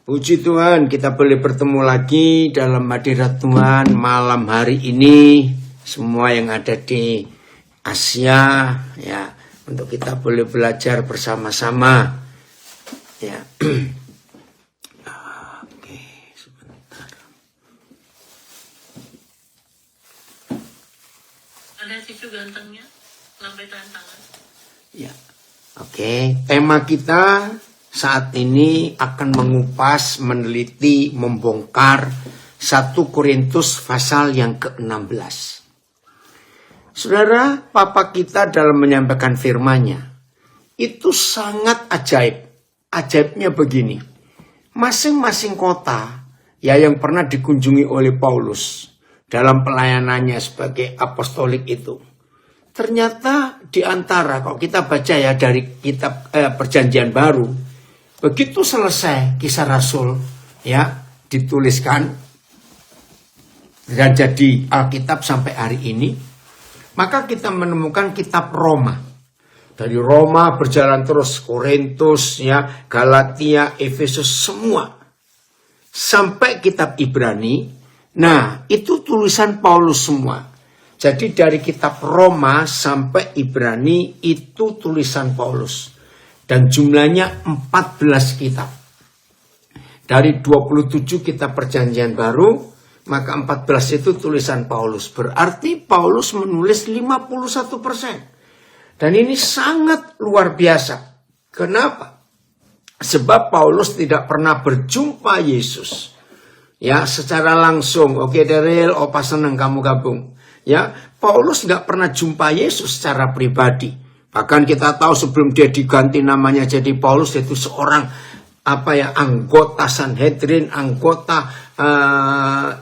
Puji Tuhan, kita boleh bertemu lagi dalam hadirat Tuhan malam hari ini. Semua yang ada di Asia, ya, untuk kita boleh belajar bersama-sama. Ya. Oke, sebentar. Ada cucu gantengnya, lampai tangan. Ya. Oke, tema kita saat ini akan mengupas, meneliti, membongkar 1 Korintus pasal yang ke-16. Saudara, Papa kita dalam menyampaikan firman-Nya itu sangat ajaib. Ajaibnya begini. Masing-masing kota ya yang pernah dikunjungi oleh Paulus dalam pelayanannya sebagai apostolik itu, ternyata di antara, kalau kita baca ya dari kitab Perjanjian Baru, begitu selesai Kisah Rasul ya dituliskan dan jadi Alkitab sampai hari ini, maka kita menemukan kitab Roma. Dari Roma berjalan terus Korintus ya, Galatia, Efesus, semua sampai kitab Ibrani. Nah, itu tulisan Paulus semua. Jadi dari kitab Roma sampai Ibrani itu tulisan Paulus. Dan jumlahnya 14 kitab. Dari 27 kitab Perjanjian Baru, maka 14 itu tulisan Paulus. Berarti Paulus menulis 51%. Dan ini sangat luar biasa. Kenapa? Sebab Paulus tidak pernah berjumpa Yesus. Ya, secara langsung. Oke, Daryl, opa senang kamu gabung. Ya, Paulus nggak pernah jumpa Yesus secara pribadi. Bahkan kita tahu sebelum dia diganti namanya jadi Paulus, yaitu seorang anggota Sanhedrin, anggota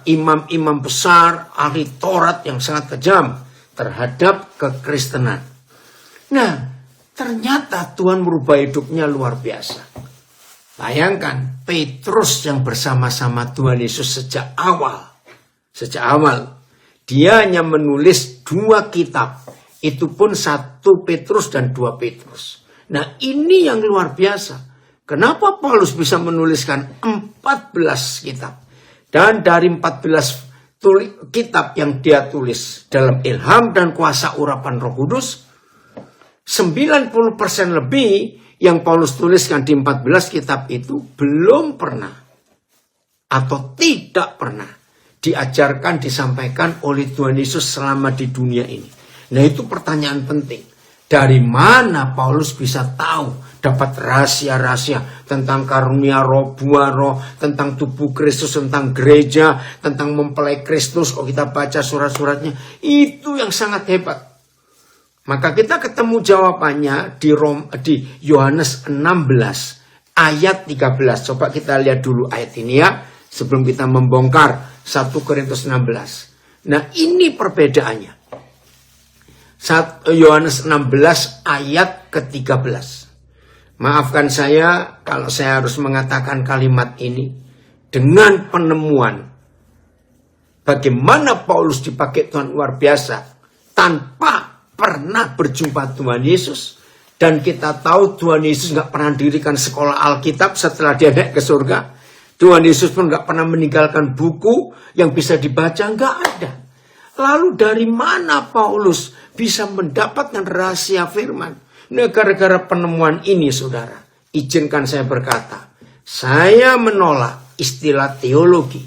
imam-imam besar, ahli Taurat yang sangat kejam terhadap kekristenan. Nah, ternyata Tuhan merubah hidupnya luar biasa. Bayangkan Petrus yang bersama-sama Tuhan Yesus sejak awal. Dia hanya menulis 2 kitab. Itu pun 1 Petrus dan 2 Petrus. Nah, ini yang luar biasa. Kenapa Paulus bisa menuliskan 14 kitab? Dan dari 14 kitab yang dia tulis dalam ilham dan kuasa urapan Roh Kudus, 90% lebih yang Paulus tuliskan di 14 kitab itu belum pernah atau tidak pernah diajarkan, disampaikan oleh Tuhan Yesus selama di dunia ini. Nah, itu pertanyaan penting. Dari mana Paulus bisa tahu, dapat rahasia-rahasia tentang karunia roh, buah roh, tentang tubuh Kristus, tentang gereja, tentang mempelai Kristus. Kalau kita baca surat-suratnya, itu yang sangat hebat. Maka kita ketemu jawabannya di Yohanes 16 ayat 13. Coba kita lihat dulu ayat ini ya, sebelum kita membongkar 1 Korintus 16. Nah, ini perbedaannya. Yohanes 16 ayat ke-13. Maafkan saya kalau saya harus mengatakan kalimat ini dengan penemuan bagaimana Paulus dipakai Tuhan luar biasa tanpa pernah berjumpa Tuhan Yesus. Dan kita tahu Tuhan Yesus gak pernah dirikan sekolah Alkitab setelah dia naik ke surga. Tuhan Yesus pun gak pernah meninggalkan buku yang bisa dibaca, gak ada. Lalu dari mana Paulus bisa mendapatkan rahasia firman? Nah, gara-gara penemuan ini, saudara, izinkan saya berkata, saya menolak istilah teologi.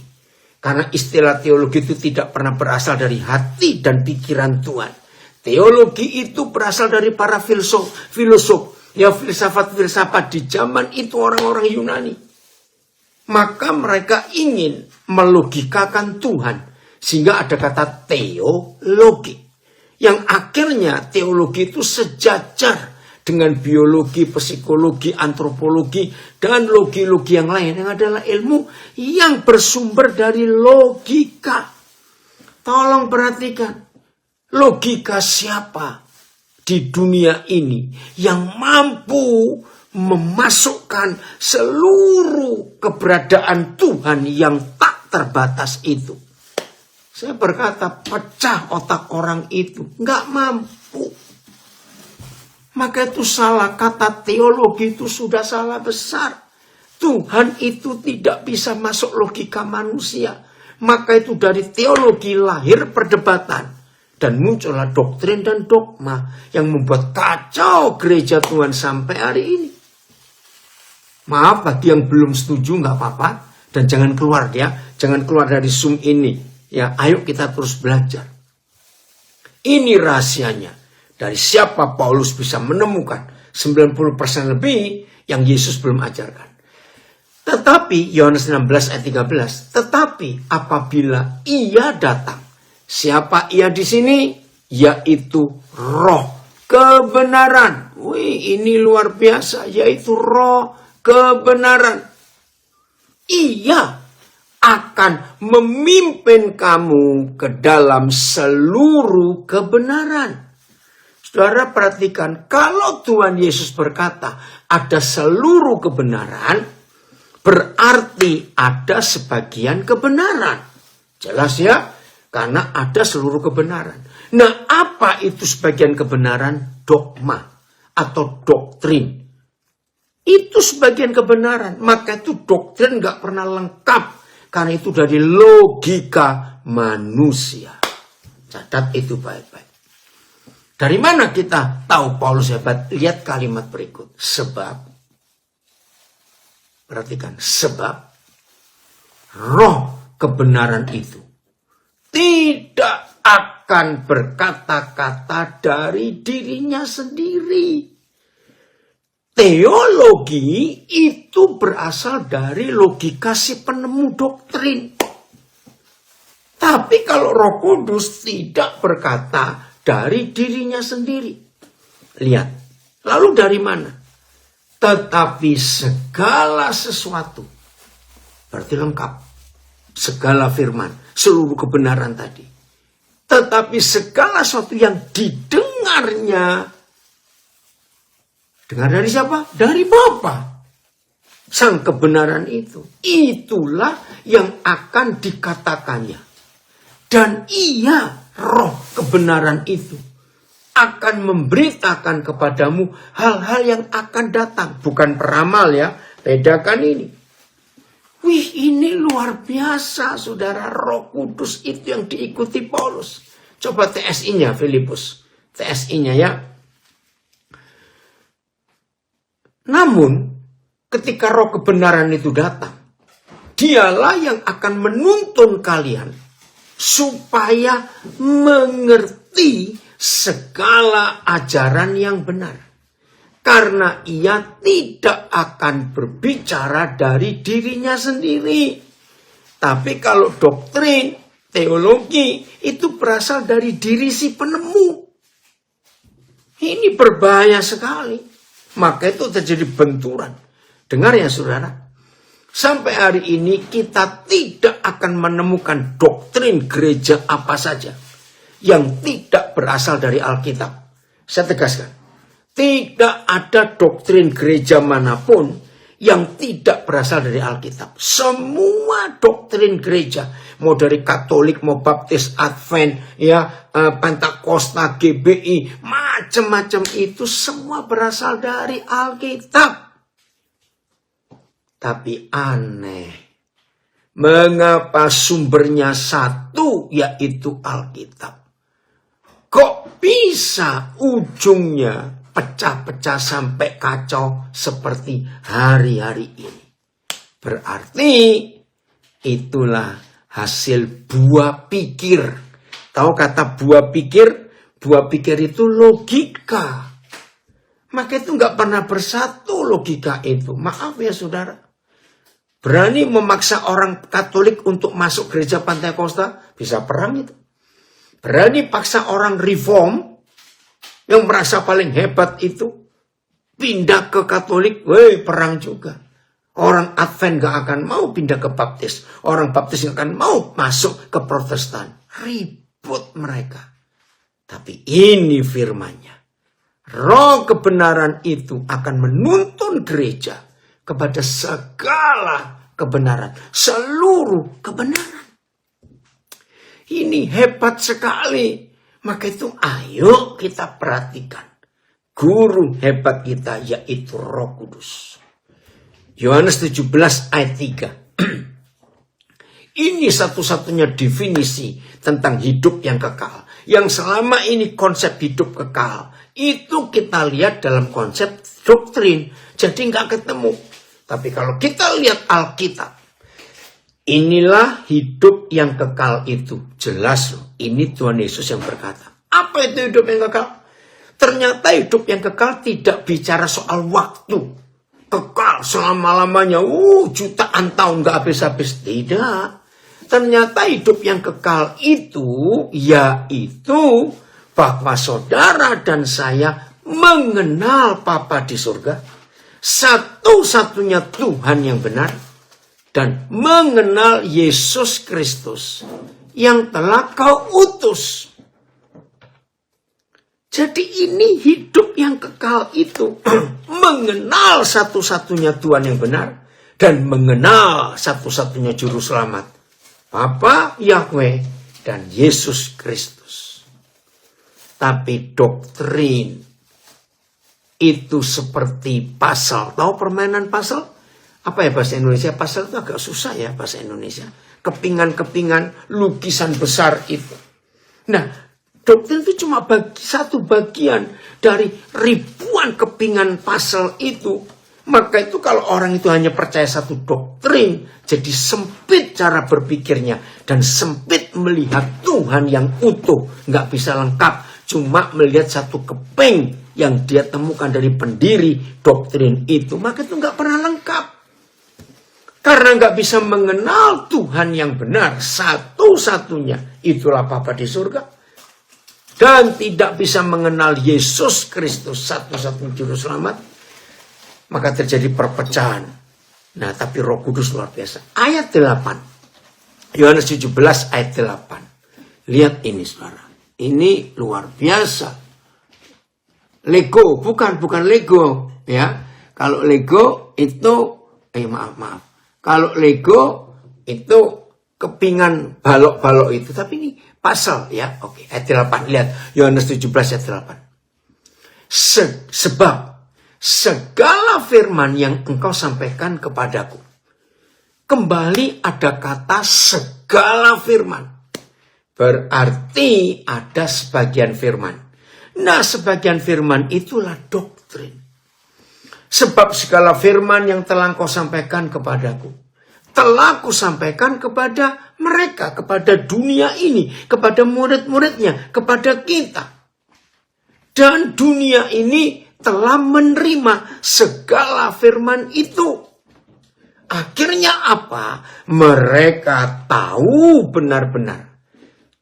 Karena istilah teologi itu tidak pernah berasal dari hati dan pikiran Tuhan. Teologi itu berasal dari para filosof, ya filsafat-filsafat di zaman itu, orang-orang Yunani. Maka mereka ingin melogikakan Tuhan. Sehingga ada kata teologi. Yang akhirnya teologi itu sejajar dengan biologi, psikologi, antropologi, dan logi-logi yang lain. Yang adalah ilmu yang bersumber dari logika. Tolong perhatikan. Logika siapa di dunia ini yang mampu memasukkan seluruh keberadaan Tuhan yang tak terbatas itu? Saya berkata, pecah otak orang itu. Nggak mampu. Maka itu salah. Kata teologi itu sudah salah besar. Tuhan itu tidak bisa masuk logika manusia. Maka itu dari teologi lahir perdebatan. Dan muncullah doktrin dan dogma yang membuat kacau gereja Tuhan sampai hari ini. Maaf bagi yang belum setuju nggak apa-apa. Dan jangan keluar ya. Jangan keluar dari Zoom ini. Ya, ayo kita terus belajar. Ini rahasianya. Dari siapa Paulus bisa menemukan 90% lebih yang Yesus belum ajarkan. Tetapi, Yohanes 16 ayat 13, tetapi apabila ia datang, siapa ia di sini? Yaitu roh kebenaran. Wih, ini luar biasa, yaitu roh kebenaran. Ia akan memimpin kamu ke dalam seluruh kebenaran. Saudara perhatikan, kalau Tuhan Yesus berkata ada seluruh kebenaran, berarti ada sebagian kebenaran. Jelas ya? Karena ada seluruh kebenaran. Nah, apa itu sebagian kebenaran? Dogma atau doktrin. Itu sebagian kebenaran. Maka itu doktrin gak pernah lengkap. Karena itu dari logika manusia. Catat itu baik-baik. Dari mana kita tahu Paulus hebat? Lihat kalimat berikut. Sebab. Perhatikan, sebab roh kebenaran itu tidak akan berkata-kata dari dirinya sendiri. Teologi itu berasal dari logika si penemu doktrin. Tapi kalau Roh Kudus tidak berkata dari dirinya sendiri. Lihat, lalu dari mana? Tetapi segala sesuatu, berarti lengkap, segala firman, seluruh kebenaran tadi. Tetapi segala sesuatu yang didengarnya, dengar dari siapa? Dari Bapa. Sang kebenaran itu, itulah yang akan dikatakannya. Dan ia, roh kebenaran itu, akan memberitakan kepadamu hal-hal yang akan datang. Bukan peramal ya, bedakan ini. Wih, ini luar biasa saudara, Roh Kudus itu yang diikuti Paulus. Coba TSI-nya Filipus, TSI-nya ya. Namun, ketika roh kebenaran itu datang, dialah yang akan menuntun kalian supaya mengerti segala ajaran yang benar. Karena ia tidak akan berbicara dari dirinya sendiri. Tapi kalau doktrin, teologi, itu berasal dari diri si penemu. Ini berbahaya sekali. Maka itu terjadi benturan. Dengar ya saudara. Sampai hari ini kita tidak akan menemukan doktrin gereja apa saja yang tidak berasal dari Alkitab. Saya tegaskan, tidak ada doktrin gereja manapun yang tidak berasal dari Alkitab. Semua doktrin gereja, mau dari Katolik, mau Baptis, Advent, ya, Pentakosta, GBI, macam-macam itu semua berasal dari Alkitab. Tapi aneh, mengapa sumbernya satu, yaitu Alkitab? Kok bisa ujungnya pecah-pecah sampai kacau seperti hari-hari ini? Berarti itulah hasil buah pikir. Tahu kata buah pikir? Buah pikir itu logika. Maka itu nggak pernah bersatu logika itu. Maaf ya saudara. Berani memaksa orang Katolik untuk masuk gereja Pentakosta, bisa perang itu. Berani paksa orang reform yang merasa paling hebat itu pindah ke Katolik, perang juga. Orang Advent gak akan mau pindah ke Baptis. Orang Baptis gak akan mau masuk ke Protestan. Ribut mereka. Tapi ini firman-Nya. Roh kebenaran itu akan menuntun gereja kepada segala kebenaran. Seluruh kebenaran. Ini hebat sekali. Maka itu ayo kita perhatikan. Guru hebat kita yaitu Roh Kudus. Yohanes 17 ayat 3. Ini satu-satunya definisi tentang hidup yang kekal. Yang selama ini konsep hidup kekal, itu kita lihat dalam konsep doktrin. Jadi nggak ketemu. Tapi kalau kita lihat Alkitab, inilah hidup yang kekal itu. Jelas loh, ini Tuhan Yesus yang berkata. Apa itu hidup yang kekal? Ternyata hidup yang kekal tidak bicara soal waktu. Kekal selama-lamanya, jutaan tahun nggak habis-habis. Tidak. Ternyata hidup yang kekal itu, yaitu bahwa saudara dan saya mengenal Bapa di surga. Satu-satunya Tuhan yang benar. Dan mengenal Yesus Kristus yang telah kau utus. Jadi ini hidup yang kekal itu. Mengenal satu-satunya Tuhan yang benar. Dan mengenal satu-satunya juru selamat. Bapa, Yahweh, dan Yesus Kristus. Tapi doktrin itu seperti pasal. Tahu permainan pasal? Apa ya bahasa Indonesia? Pasal itu agak susah ya bahasa Indonesia. Kepingan-kepingan lukisan besar itu. Nah, doktrin itu cuma satu bagian dari ribuan kepingan pasal itu. Maka itu kalau orang itu hanya percaya satu doktrin, jadi sempit cara berpikirnya. Dan sempit melihat Tuhan yang utuh. Nggak bisa lengkap. Cuma melihat satu keping yang dia temukan dari pendiri doktrin itu. Maka itu nggak pernah lengkap. Karena nggak bisa mengenal Tuhan yang benar. Satu-satunya. Itulah Bapa di surga. Dan tidak bisa mengenal Yesus Kristus. Satu-satunya juru selamat. Maka terjadi perpecahan. Nah, tapi Roh Kudus luar biasa. Ayat 8. Yohanes 17 ayat 8. Lihat ini saudara. Ini luar biasa. Lego, bukan Lego. Ya, kalau Lego itu, maaf. Kalau Lego itu kepingan balok-balok itu. Tapi ini pasal ya. Oke, ayat 8. Lihat, Yohanes 17 ayat 8. Sebab segala firman yang engkau sampaikan kepadaku. Kembali ada kata segala firman. Berarti ada sebagian firman. Nah, sebagian firman itulah doktrin. Sebab segala firman yang telah engkau sampaikan kepadaku. Telah aku sampaikan kepada mereka. Kepada dunia ini. Kepada murid-muridnya. Kepada kita. Dan dunia ini telah menerima segala firman itu. Akhirnya apa? Mereka tahu benar-benar.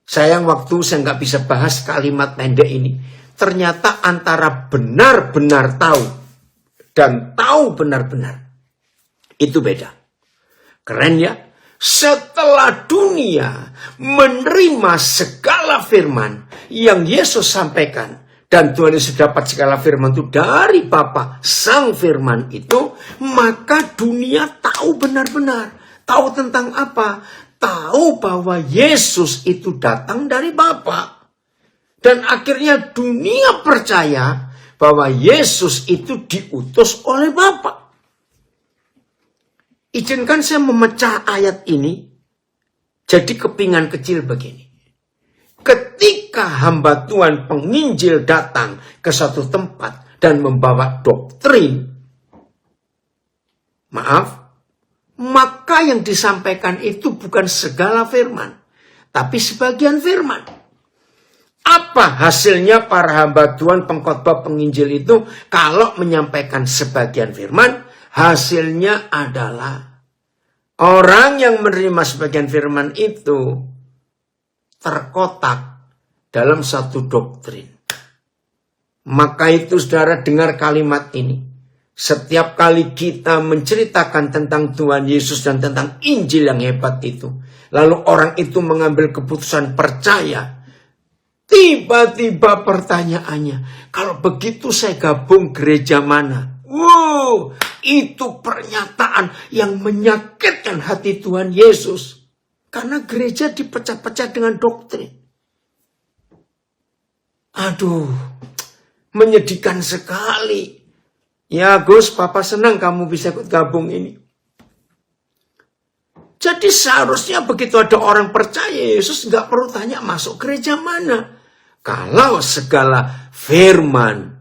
Sayang waktu saya nggak bisa bahas kalimat pendek ini. Ternyata antara benar-benar tahu dan tahu benar-benar itu beda. Keren ya? Setelah dunia menerima segala firman yang Yesus sampaikan. Dan Tuhan Yesus dapat segala firman itu dari Bapa, Sang Firman itu. Maka dunia tahu benar-benar. Tahu tentang apa? Tahu bahwa Yesus itu datang dari Bapa. Dan akhirnya dunia percaya bahwa Yesus itu diutus oleh Bapa. Izinkan saya memecah ayat ini jadi kepingan kecil begini. Ketika hamba Tuhan penginjil datang ke satu tempat dan membawa doktrin, maka yang disampaikan itu bukan segala firman, tapi sebagian firman. Apa hasilnya para hamba Tuhan pengkhotbah penginjil itu kalau menyampaikan sebagian firman? Hasilnya adalah orang yang menerima sebagian firman itu terkotak dalam satu doktrin. Maka itu saudara dengar kalimat ini. Setiap kali kita menceritakan tentang Tuhan Yesus dan tentang Injil yang hebat itu. Lalu orang itu mengambil keputusan percaya. Tiba-tiba pertanyaannya, kalau begitu saya gabung gereja mana? Wow, itu pernyataan yang menyakitkan hati Tuhan Yesus. Karena gereja dipecah-pecah dengan doktrin. Aduh, menyedihkan sekali. Ya Gus, Papa senang kamu bisa ikut gabung ini. Jadi seharusnya begitu ada orang percaya Yesus, nggak perlu tanya masuk gereja mana. Kalau segala firman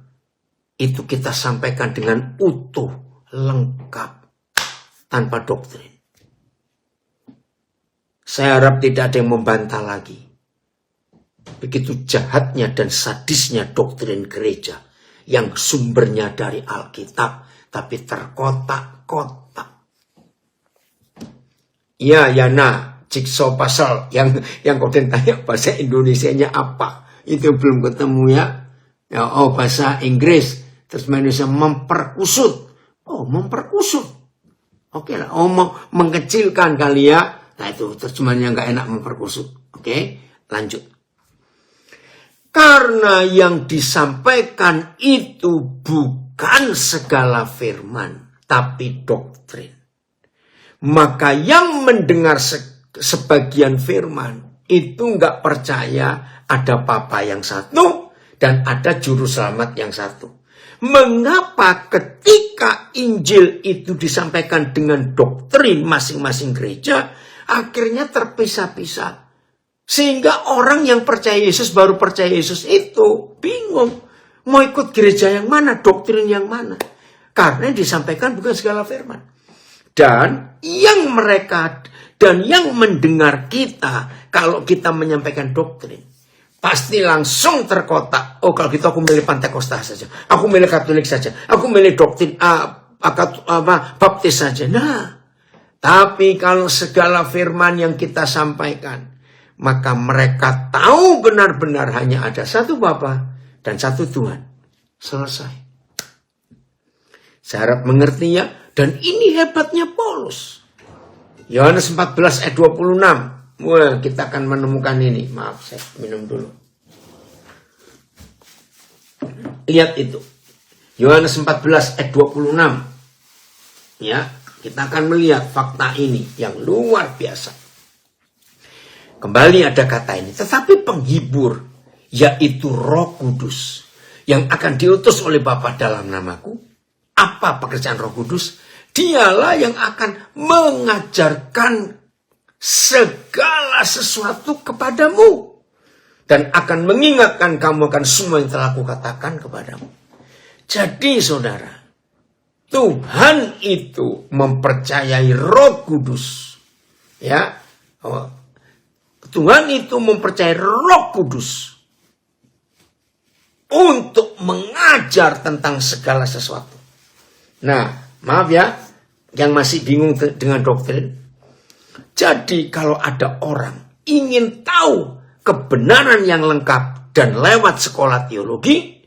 itu kita sampaikan dengan utuh, lengkap, tanpa doktrin. Saya harap tidak ada yang membantah lagi. Begitu jahatnya dan sadisnya doktrin gereja yang sumbernya dari Alkitab, tapi terkotak-kotak. Ya, Yana, jigsaw puzzle yang kau tanya bahasa Indonesianya apa? Itu belum ketemu ya. Ya, oh bahasa Inggris, terus manusia memperkusut. Oh, memperkusut. Oke lah, oh mengecilkan kali ya. Nah itu terjemahannya nggak enak, memperkusut. Oke, lanjut. Karena yang disampaikan itu bukan segala firman, tapi doktrin. Maka yang mendengar sebagian firman itu nggak percaya ada Papa yang satu dan ada juru selamat yang satu. Mengapa ketika Injil itu disampaikan dengan doktrin masing-masing gereja, akhirnya terpisah-pisah. Sehingga orang yang percaya Yesus baru percaya Yesus itu bingung. Mau ikut gereja yang mana, doktrin yang mana. Karena yang disampaikan bukan segala firman. Dan yang mereka dan yang mendengar kita, kalau kita menyampaikan doktrin, pasti langsung terkotak. Oh, kalau gitu aku milih Pantekosta saja. Aku milih Katolik saja. Aku milih doktrin baptis saja. Nah, tapi kalau segala firman yang kita sampaikan, maka mereka tahu benar-benar hanya ada satu Bapa dan satu Tuhan. Selesai. Saya harap mengerti ya. Dan ini hebatnya Paulus. Yohanes 14 ayat 26. Wah, kita akan menemukan ini. Maaf, saya minum dulu. Lihat itu. Yohanes 14 ayat 26. Ya, kita akan melihat fakta ini yang luar biasa. Kembali ada kata ini. Tetapi penghibur, yaitu Roh Kudus, yang akan diutus oleh Bapa dalam namaku. Apa pekerjaan Roh Kudus? Dialah yang akan mengajarkan segala sesuatu kepadamu. Dan akan mengingatkan kamu akan semua yang telah aku katakan kepadamu. Jadi saudara, Tuhan itu mempercayai Roh Kudus. Ya, Tuhan itu mempercayai Roh Kudus untuk mengajar tentang segala sesuatu. Nah, maaf ya, yang masih bingung dengan doktrin. Jadi kalau ada orang ingin tahu kebenaran yang lengkap dan lewat sekolah teologi,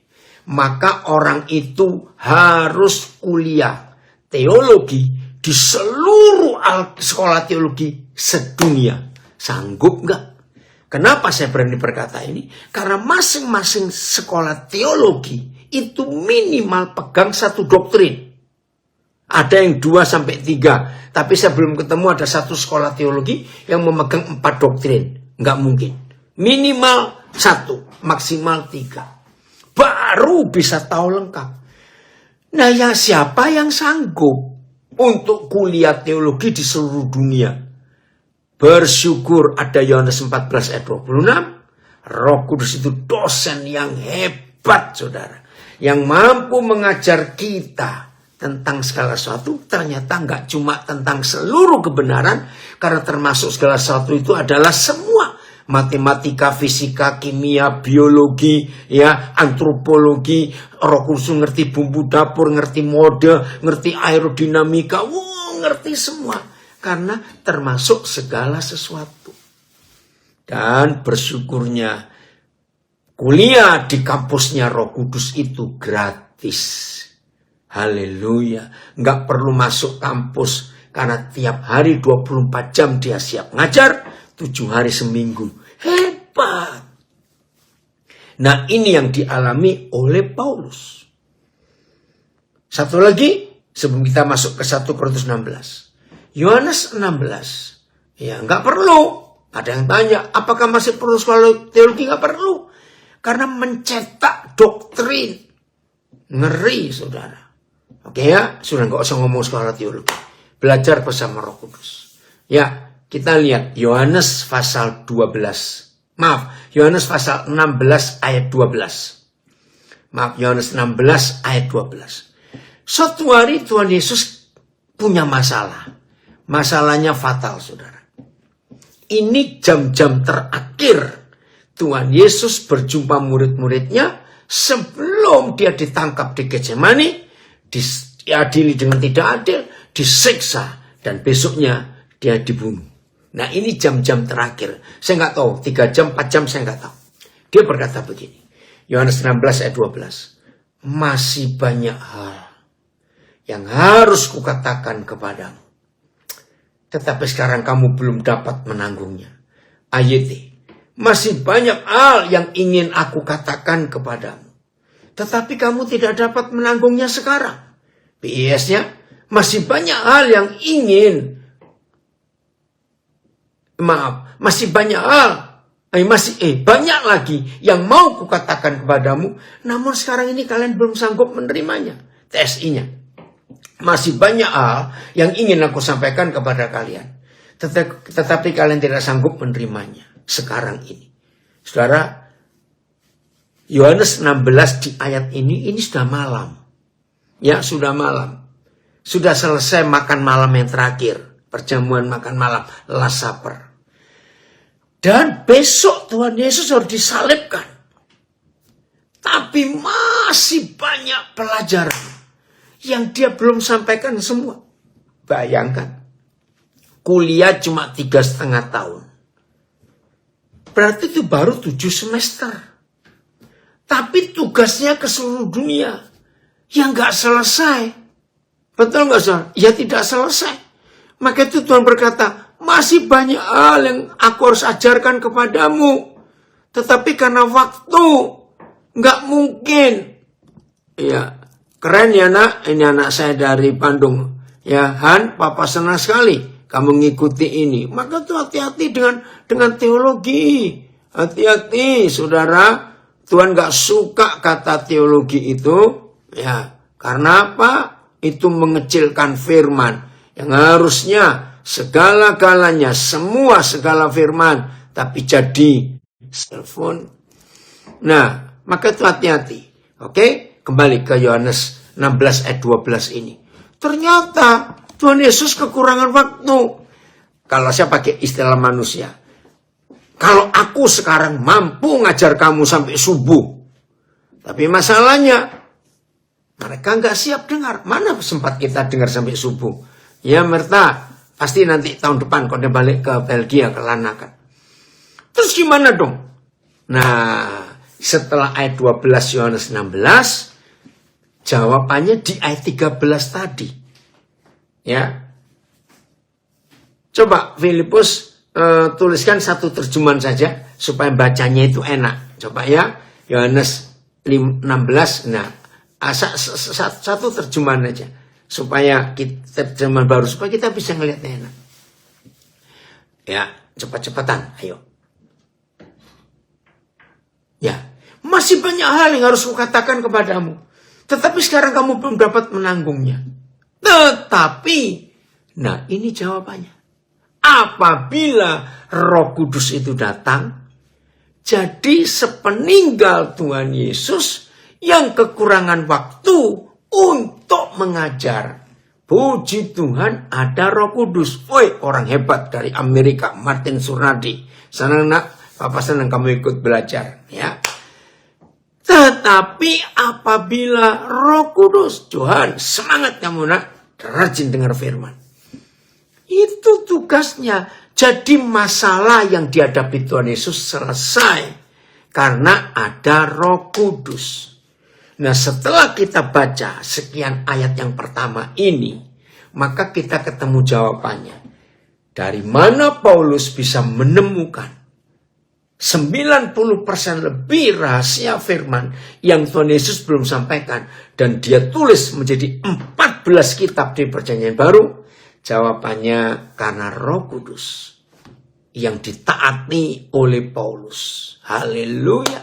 maka orang itu harus kuliah teologi di seluruh sekolah teologi sedunia. Sanggup nggak? Kenapa saya berani berkata ini? Karena masing-masing sekolah teologi itu minimal pegang satu doktrin. Ada yang 2 sampai 3. Tapi saya belum ketemu ada satu sekolah teologi yang memegang 4 doktrin. Nggak mungkin. Minimal 1, maksimal 3. Baru bisa tahu lengkap. Nah, siapa yang sanggup untuk kuliah teologi di seluruh dunia? Bersyukur ada Yohanes 14 ayat 26. Roh Kudus itu dosen yang hebat, saudara. Yang mampu mengajar kita tentang segala sesuatu. Ternyata nggak cuma tentang seluruh kebenaran, karena termasuk segala sesuatu itu adalah semua. Matematika, fisika, kimia, biologi, ya, antropologi. Roh Kudus ngerti bumbu dapur, ngerti mode, ngerti aerodinamika, ngerti semua. Karena termasuk segala sesuatu. Dan bersyukurnya kuliah di kampusnya Roh Kudus itu gratis. Haleluya. Nggak perlu masuk kampus. Karena tiap hari 24 jam dia siap ngajar. 7 hari seminggu. Hebat. Nah, ini yang dialami oleh Paulus. Satu lagi. Sebelum kita masuk ke 1 Korintus 16. Yohanes 16. Ya, nggak perlu. Ada yang tanya. Apakah masih perlu sekolah teologi? Nggak perlu. Karena mencetak doktrin. Ngeri, saudara. Oke ya, sudah nggak usah ngomong sekolah teologi. Belajar bersama Roh Kudus. Ya, kita lihat Yohanes pasal 12. Maaf, Yohanes pasal 16 ayat 12. Maaf, Yohanes 16 ayat 12. Suatu hari Tuhan Yesus punya masalah. Masalahnya fatal, saudara. Ini jam-jam terakhir Tuhan Yesus berjumpa murid-muridnya sebelum dia ditangkap di Getsemani, diadili dengan tidak adil, disiksa, dan besoknya dia dibunuh. Nah, ini jam-jam terakhir. Saya nggak tahu, 3 jam, 4 jam, saya nggak tahu. Dia berkata begini, Yohanes 16 ayat 12. Masih banyak hal yang harus kukatakan kepadamu, tetapi sekarang kamu belum dapat menanggungnya. Ayat masih banyak hal yang ingin aku katakan kepadamu, tetapi kamu tidak dapat menanggungnya sekarang. PIS-nya, masih banyak hal yang ingin, masih banyak hal, banyak lagi yang mau kukatakan kepadamu, namun sekarang ini kalian belum sanggup menerimanya. TSI-nya, masih banyak hal yang ingin aku sampaikan kepada kalian, tetapi kalian tidak sanggup menerimanya sekarang ini. Saudara, Yohanes 16 di ayat ini sudah malam. Ya, sudah malam. Sudah selesai makan malam yang terakhir. Perjamuan makan malam, Last Supper. Dan besok Tuhan Yesus harus disalibkan. Tapi masih banyak pelajaran yang dia belum sampaikan semua. Bayangkan, kuliah cuma 3,5 tahun. Berarti itu baru 7 semester. Tapi tugasnya ke seluruh dunia yang gak selesai. Betul gak, saudara? Ya tidak selesai. Maka itu Tuhan berkata, masih banyak hal yang aku harus ajarkan kepadamu. Tetapi karena waktu, gak mungkin. Ya, keren ya nak, ini anak saya dari Bandung. Ya, Han, papa senang sekali kamu mengikuti ini. Maka tuh hati-hati dengan teologi. Hati-hati, saudara. Tuhan gak suka kata teologi itu. Ya, karena apa? Itu mengecilkan firman. Yang harusnya segala-galanya, segala firman. Tapi jadi cellphone. Nah, maka itu hati-hati. Oke, kembali ke Yohanes 16 ayat 12 ini. Ternyata Tuhan Yesus kekurangan waktu. Kalau saya pakai istilah manusia, kalau aku sekarang mampu ngajar kamu sampai subuh, tapi masalahnya mereka nggak siap dengar. Mana sempat kita dengar sampai subuh? Ya Merta, pasti nanti tahun depan kalau dia balik ke Belgia, ke Lanakan. Terus gimana dong? Nah, setelah ayat 12 Yohanes 16, jawabannya di ayat 13 tadi. Ya, coba Filipus tuliskan satu terjemahan saja supaya bacanya itu enak. Coba ya, Yohanes 16. Nah, satu terjemahan aja supaya kita terjemahan baru supaya kita bisa ngelihatnya enak. Ya, cepat-cepatan, ayo. Ya, masih banyak hal yang harus kukatakan kepadamu, tetapi sekarang kamu belum dapat menanggungnya. Tetapi, nah ini jawabannya. Apabila Roh Kudus itu datang, jadi sepeninggal Tuhan Yesus yang kekurangan waktu untuk mengajar. Puji Tuhan ada Roh Kudus. Woi, orang hebat dari Amerika, Martin Surnadi. Senang nak, Papa senang kamu ikut belajar. Ya. Tetapi apabila Roh Kudus, Tuhan semangat kamu nak, rajin dengar firman. Itu tugasnya. Jadi masalah yang dihadapi Tuhan Yesus selesai karena ada Roh Kudus. Nah, setelah kita baca sekian ayat yang pertama ini, maka kita ketemu jawabannya. Dari mana Paulus bisa menemukan 90% lebih rahasia firman yang Tuhan Yesus belum sampaikan dan dia tulis menjadi 14 kitab di Perjanjian Baru? Jawabannya karena Roh Kudus yang ditaati oleh Paulus. Haleluya.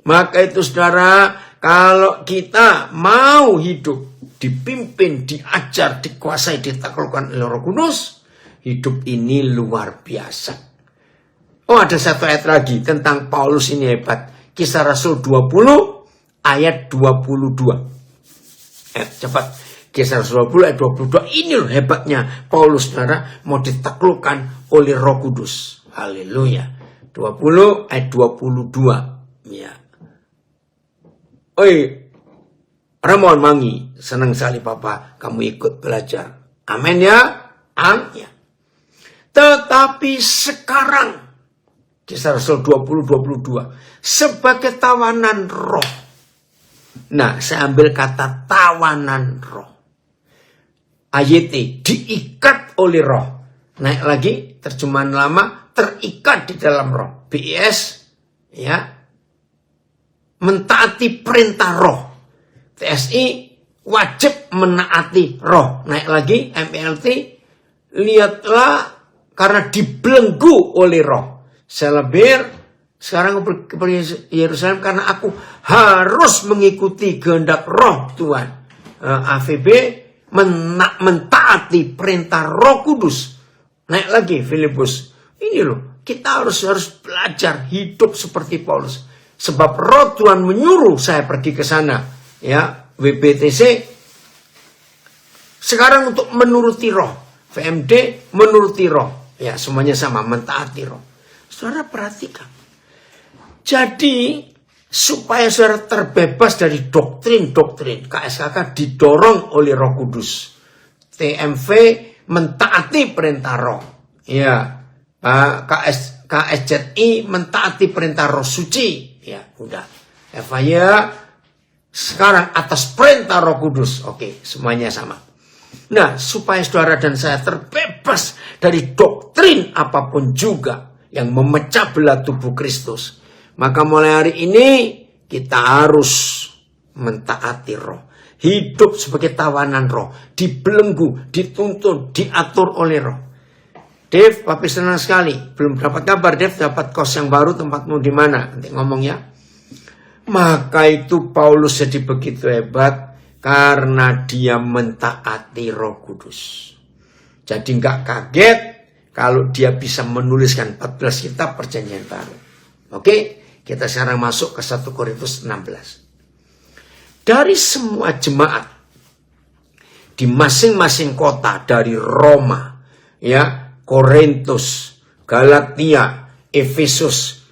Maka itu saudara, kalau kita mau hidup dipimpin, diajar, dikuasai, ditaklukkan oleh Roh Kudus, hidup ini luar biasa. Oh, ada satu ayat lagi tentang Paulus ini hebat. Kisah Rasul 20 ayat 22. Cepat. Kisah Rasul 20 ayat 22. Ini loh hebatnya Paulus, saudara, mau ditaklukkan oleh Roh Kudus. Haleluya. 20 ayat 22. Ya. Oi, Ramon Mangi, senang sekali Papa kamu ikut belajar. Amin ya. Amin. Tetapi sekarang, Kisah Rasul 20-22, sebagai tawanan roh. Nah, saya ambil kata tawanan roh. AYT, diikat oleh roh. Naik lagi, terjemahan lama, terikat di dalam roh. BIS, ya, mentaati perintah roh. TSI, wajib menaati roh. Naik lagi, MLT, lihatlah karena dibelenggu oleh roh. Selebir, sekarang ke Yerusalem karena aku harus mengikuti kehendak roh Tuhan. AVB, mentaati perintah Roh Kudus. Naik lagi Filipus. Ini loh, kita harus belajar hidup seperti Paulus. Sebab roh Tuhan menyuruh saya pergi ke sana. Ya, WBTC sekarang untuk menuruti roh. VMD menuruti roh. Ya, semuanya sama, mentaati roh. Saudara perhatikan. Jadi, supaya saudara terbebas dari doktrin-doktrin, KSKK didorong oleh Roh Kudus. TMV mentaati perintah roh. Ya, KSZI mentaati perintah roh suci. Ya, udah. FIA sekarang atas perintah Roh Kudus. Oke, semuanya sama. Nah, supaya saudara dan saya terbebas dari doktrin apapun juga yang memecah belah tubuh Kristus, maka mulai hari ini kita harus mentaati roh. Hidup sebagai tawanan roh, dibelenggu, dituntun, diatur oleh roh. Dev, papi senang sekali. Belum dapat kabar, Dev, dapat kos yang baru, tempatmu di mana? Nanti ngomong ya. Maka itu Paulus jadi begitu hebat karena dia mentaati Roh Kudus. Jadi nggak kaget kalau dia bisa menuliskan 14 kitab perjanjian baru. Oke, kita sekarang masuk ke 1 Korintus 16. Dari semua jemaat di masing-masing kota dari Roma, ya, Korintus, Galatia, Efesus,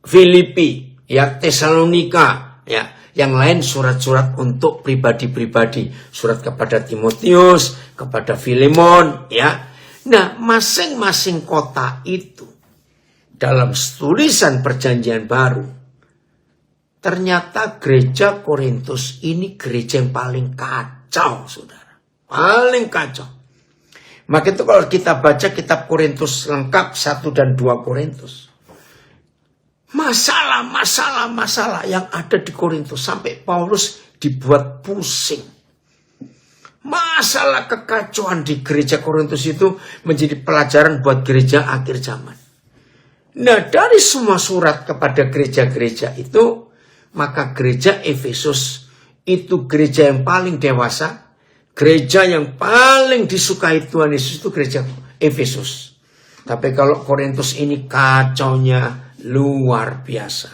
Filipi, ya, Tesalonika, ya, yang lain surat-surat untuk pribadi-pribadi, surat kepada Timotius, kepada Filemon, ya. Nah, masing-masing kota itu dalam tulisan perjanjian baru, ternyata gereja Korintus ini gereja yang paling kacau, saudara. Paling kacau. Maka itu kalau kita baca kitab Korintus lengkap 1 dan 2 Korintus, masalah yang ada di Korintus sampai Paulus dibuat pusing. Masalah kekacauan di gereja Korintus itu menjadi pelajaran buat gereja akhir zaman. Nah, dari semua surat kepada gereja-gereja itu, maka gereja Efesus itu gereja yang paling dewasa, gereja yang paling disukai Tuhan Yesus itu gereja Efesus. Tapi kalau Korintus ini kacaunya luar biasa.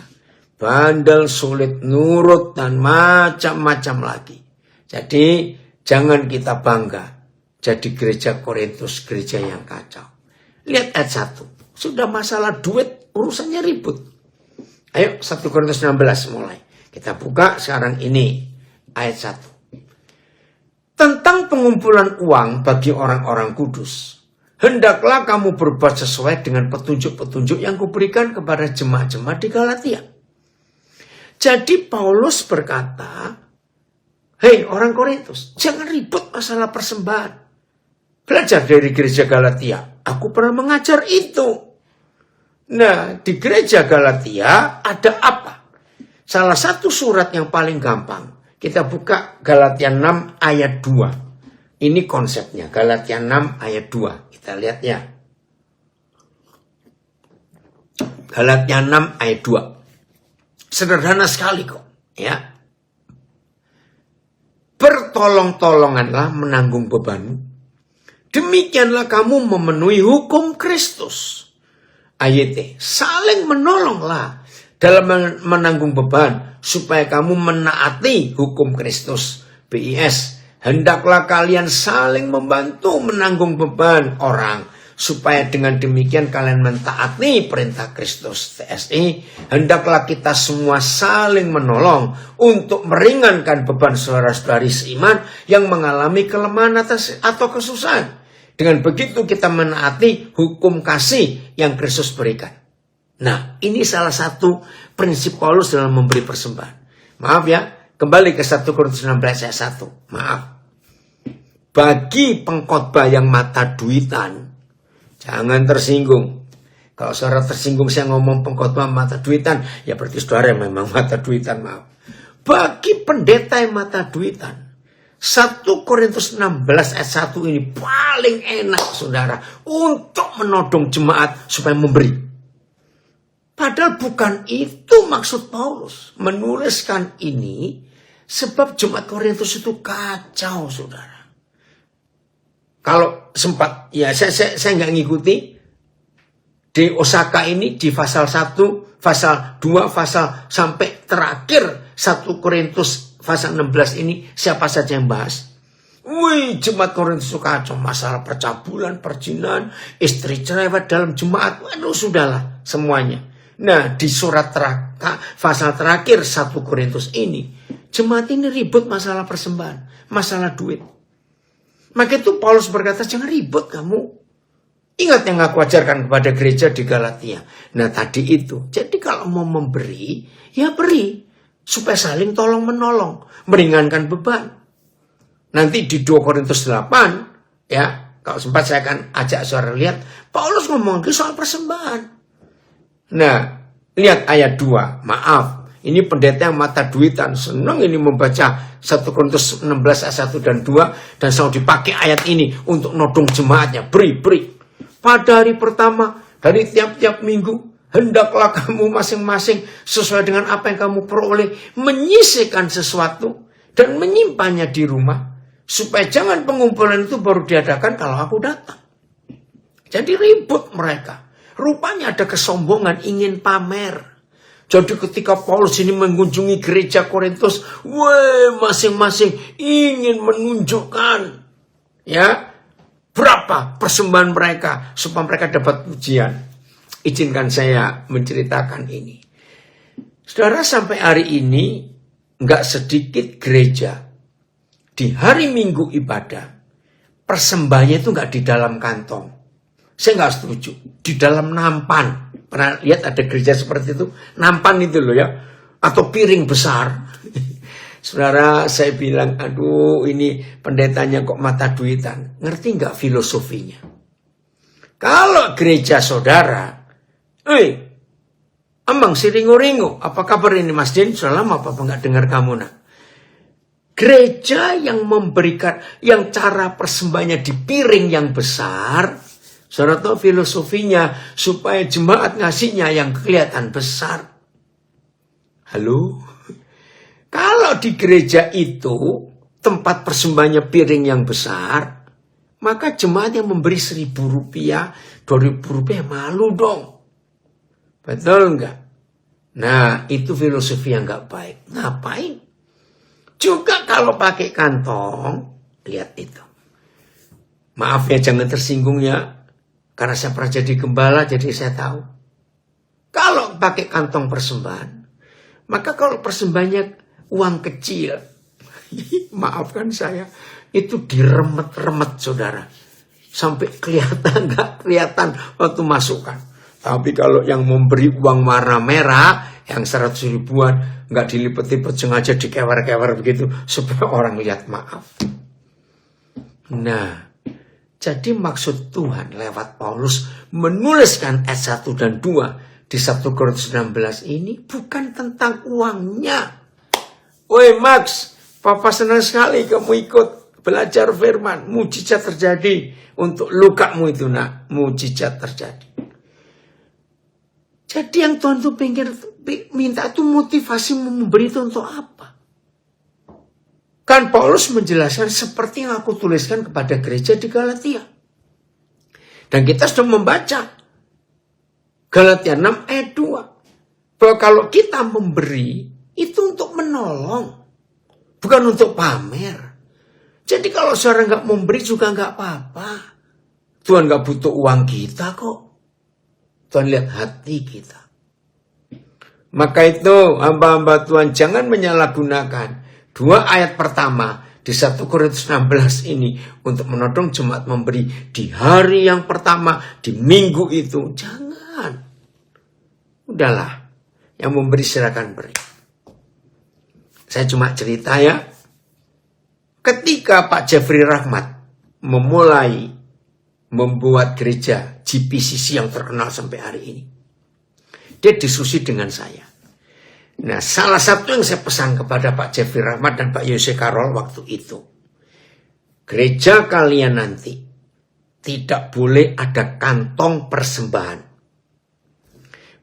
Bandel, sulit nurut, dan macam-macam lagi. Jadi, jangan kita bangga jadi gereja Korintus, gereja yang kacau. Lihat ayat 1. Sudah masalah duit, urusannya ribut. Ayo 1 Korintus 16 mulai. Kita buka sekarang ini ayat 1. Tentang pengumpulan uang bagi orang-orang kudus, hendaklah kamu berbuat sesuai dengan petunjuk-petunjuk yang kuberikan kepada jemaat-jemaat di Galatia. Jadi Paulus berkata, hei orang Korintus, jangan ribut masalah persembahan. Belajar dari gereja Galatia. Aku pernah mengajar itu. Nah, di gereja Galatia ada apa? Salah satu surat yang paling gampang. Kita buka Galatia 6 ayat 2. Ini konsepnya, Galatia 6 ayat 2. Kita lihat ya. Galatia 6 ayat 2. Sederhana sekali kok, ya. tolong-tolonganlah menanggung beban. Demikianlah kamu memenuhi hukum Kristus. Ayat saling menolonglah dalam menanggung beban supaya kamu menaati hukum Kristus. BIS, hendaklah kalian saling membantu menanggung beban orang supaya dengan demikian kalian mentaati perintah Kristus. TSI, hendaklah kita semua saling menolong untuk meringankan beban saudara-saudari seiman yang mengalami kelemahan atau kesusahan. Dengan begitu kita menaati hukum kasih yang Kristus berikan. Nah, ini salah satu prinsip Paulus dalam memberi persembahan. Maaf ya, kembali ke 1 Korintus 16 ayat 1. Maaf. Bagi pengkhotbah yang mata duitan, jangan tersinggung. Kalau saudara tersinggung saya ngomong pengkhotbah mata duitan, ya berarti saudara memang mata duitan, maaf. Bagi pendeta yang mata duitan, 1 Korintus 16 ayat 1 ini paling enak saudara untuk menodong jemaat supaya memberi. Padahal bukan itu maksud Paulus menuliskan ini, sebab jemaat Korintus itu kacau saudara. Kalau sempat, ya saya nggak ngikuti di Osaka ini di pasal 1, pasal 2, pasal sampai terakhir 1 Korintus pasal 16 ini siapa saja yang bahas. Wih, jemaat Korintus itu kacau, masalah percabulan, perjinahan, istri cerewet dalam jemaat. Waduh, sudahlah semuanya. Nah, di surat pasal terakhir 1 Korintus ini, jemaat ini ribut masalah persembahan, masalah duit. Maka itu Paulus berkata, jangan ribut kamu. Ingat yang aku ajarkan kepada gereja di Galatia. Nah, tadi itu. Jadi kalau mau memberi, ya beri. Supaya saling tolong menolong, meringankan beban. Nanti di 2 Korintus 8, ya, kalau sempat saya akan ajak saudara lihat, Paulus ngomong soal persembahan. Nah, lihat ayat 2, maaf, ini pendeta yang mata duitan, senang ini membaca 1 Korintus 16 ayat 1 dan 2, dan selalu dipakai ayat ini untuk nodong jemaatnya, beri. Pada hari pertama, dari tiap-tiap minggu, hendaklah kamu masing-masing sesuai dengan apa yang kamu peroleh menyisihkan sesuatu dan menyimpannya di rumah supaya jangan pengumpulan itu baru diadakan kalau aku datang. Jadi ribut mereka. Rupanya ada kesombongan ingin pamer. Jadi ketika Paulus ini mengunjungi gereja Korintus, masing-masing ingin menunjukkan ya berapa persembahan mereka supaya mereka dapat pujian. Izinkan saya menceritakan ini. Saudara, sampai hari ini nggak sedikit gereja di hari Minggu ibadah persembahannya itu nggak di dalam kantong. Saya nggak setuju. Di dalam nampan. Pernah lihat ada gereja seperti itu? Nampan itu loh ya. Atau piring besar. Saudara, saya bilang, aduh ini pendetanya kok mata duitan. Ngerti nggak filosofinya? Kalau gereja saudara, Amang si ringo-ringo, apa kabar ini Mas Din? Sudah lama apa nggak dengar kamu nak? Gereja yang memberikan, yang cara persembahannya di piring yang besar, saudara tahu filosofinya supaya jemaat ngasihnya yang kelihatan besar. Halo? Kalau di gereja itu tempat persembahannya piring yang besar, maka jemaat yang memberi 1.000 rupiah, 2.000 rupiah malu dong. Betul enggak? Nah, itu filosofi yang enggak baik. Ngapain? Juga kalau pakai kantong, lihat itu. Maaf ya, jangan tersinggung ya. Karena saya pernah jadi gembala, jadi saya tahu. Kalau pakai kantong persembahan, maka kalau persembahannya uang kecil, maafkan saya, itu diremet-remet saudara. Sampai kelihatan, enggak kelihatan waktu masukkan. Tapi kalau yang memberi uang warna merah, yang 100 ribuan, nggak dilipet-lipet, sengaja dikewer-kewer begitu, supaya orang lihat, maaf. Nah, jadi maksud Tuhan lewat Paulus menuliskan ayat 1 dan 2 di 1 Korintus 16 ini bukan tentang uangnya. Woi Max, Papa senang sekali kamu ikut belajar firman. Mujizat terjadi untuk lukamu itu nak, mujizat terjadi. Jadi yang Tuhan tuh minta itu motivasi memberi itu untuk apa? Bahkan Paulus menjelaskan seperti yang aku tuliskan kepada gereja di Galatia. Dan kita sudah membaca Galatia 6 ayat 2. Bahwa kalau kita memberi, itu untuk menolong. Bukan untuk pamer. Jadi kalau saudara nggak memberi juga nggak apa-apa. Tuhan nggak butuh uang kita kok. Tuhan lihat hati kita. Maka itu hamba-hamba Tuhan jangan menyalahgunakan 2 ayat pertama di 1 Korintus 16 ini untuk menodong jemaat memberi di hari yang pertama, di minggu itu. Jangan. Udahlah. Yang memberi silakan beri. Saya cuma cerita ya. Ketika Pak Jeffrey Rahmat memulai membuat gereja GPCC yang terkenal sampai hari ini, dia diskusi dengan saya. Nah, salah satu yang saya pesan kepada Pak Jeffrey Rahmat dan Pak Yose Karol waktu itu, gereja kalian nanti tidak boleh ada kantong persembahan.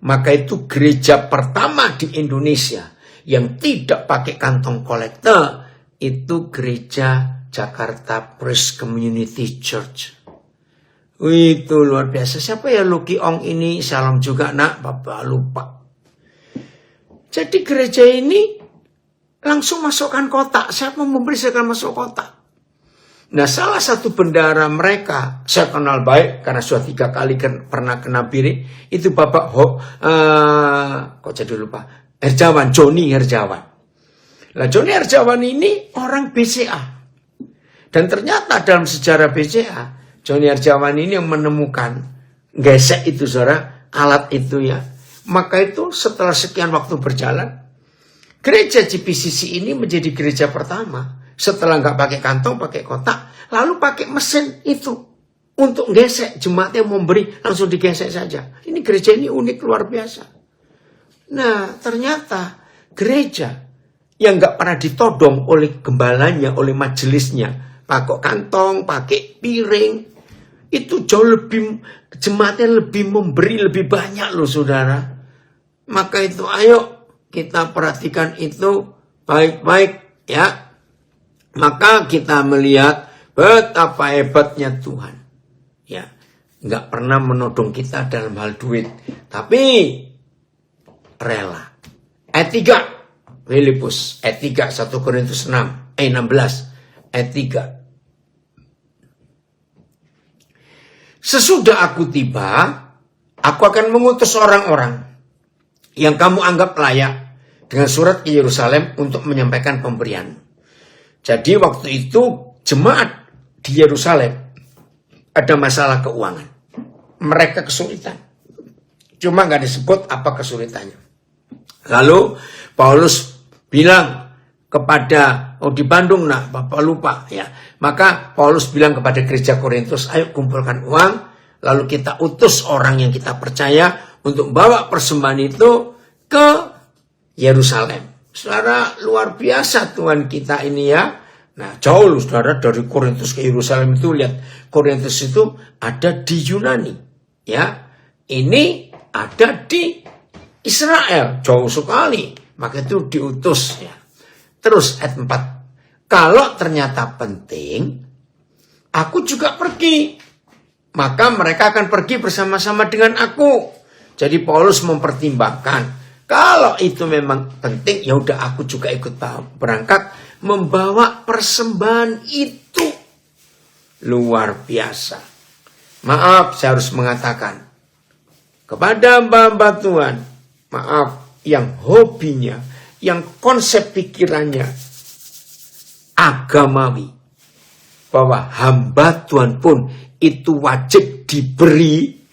Maka itu gereja pertama di Indonesia yang tidak pakai kantong kolektor itu gereja Jakarta Praise Community Church. Itu luar biasa. Siapa ya Luki Ong ini? Salam juga nak, Bapak lupa. Jadi gereja ini langsung masukkan kotak. Siapa memberi saya akan masuk kotak. Nah, salah satu bendara mereka saya kenal baik karena sudah 3 kali pernah kena birik. Itu Bapak kok jadi lupa. Herjawan, Joni Herjawan. Nah, Joni Herjawan ini orang BCA. Dan ternyata dalam sejarah BCA, Joni Herjawan ini yang menemukan gesek itu saudara, alat itu ya. Maka itu setelah sekian waktu berjalan, gereja GPCC ini menjadi gereja pertama. Setelah nggak pakai kantong, pakai kotak, lalu pakai mesin itu untuk gesek. Jemaatnya memberi langsung digesek saja. Ini gereja ini unik luar biasa. Nah, ternyata gereja yang nggak pernah ditodong oleh gembalanya, oleh majelisnya, pakai kantong, pakai piring, itu jauh lebih, jemaatnya lebih memberi lebih banyak loh saudara. Maka itu ayo kita perhatikan itu baik-baik ya. Maka kita melihat betapa hebatnya Tuhan. Ya, nggak pernah menodong kita dalam hal duit, tapi rela. Ayat 3, Filipus, ayat 3, 1 Korintus 6, 16, ayat 3. Sesudah aku tiba, aku akan mengutus orang-orang yang kamu anggap layak dengan surat ke Yerusalem untuk menyampaikan pemberian. Jadi waktu itu jemaat di Yerusalem ada masalah keuangan. Mereka kesulitan. Cuma nggak disebut apa kesulitannya. Lalu Paulus bilang kepada, di Bandung nah Bapak lupa ya. Maka Paulus bilang kepada gereja Korintus, ayo kumpulkan uang. Lalu kita utus orang yang kita percaya untuk bawa persembahan itu ke Yerusalem. Saudara, luar biasa Tuhan kita ini ya. Nah, jauh loh saudara dari Korintus ke Yerusalem itu. Lihat, Korintus itu ada di Yunani. Ya, ini ada di Israel. Jauh sekali. Maka itu diutus ya. Terus ayat 4. Kalau ternyata penting, aku juga pergi. Maka mereka akan pergi bersama-sama dengan aku. Jadi Paulus mempertimbangkan. Kalau itu memang penting, ya udah aku juga ikut berangkat membawa persembahan itu. Luar biasa. Maaf, saya harus mengatakan kepada hamba-hamba Tuhan, maaf, yang hobinya, yang konsep pikirannya agamawi, bahwa hamba Tuhan pun itu wajib diberi.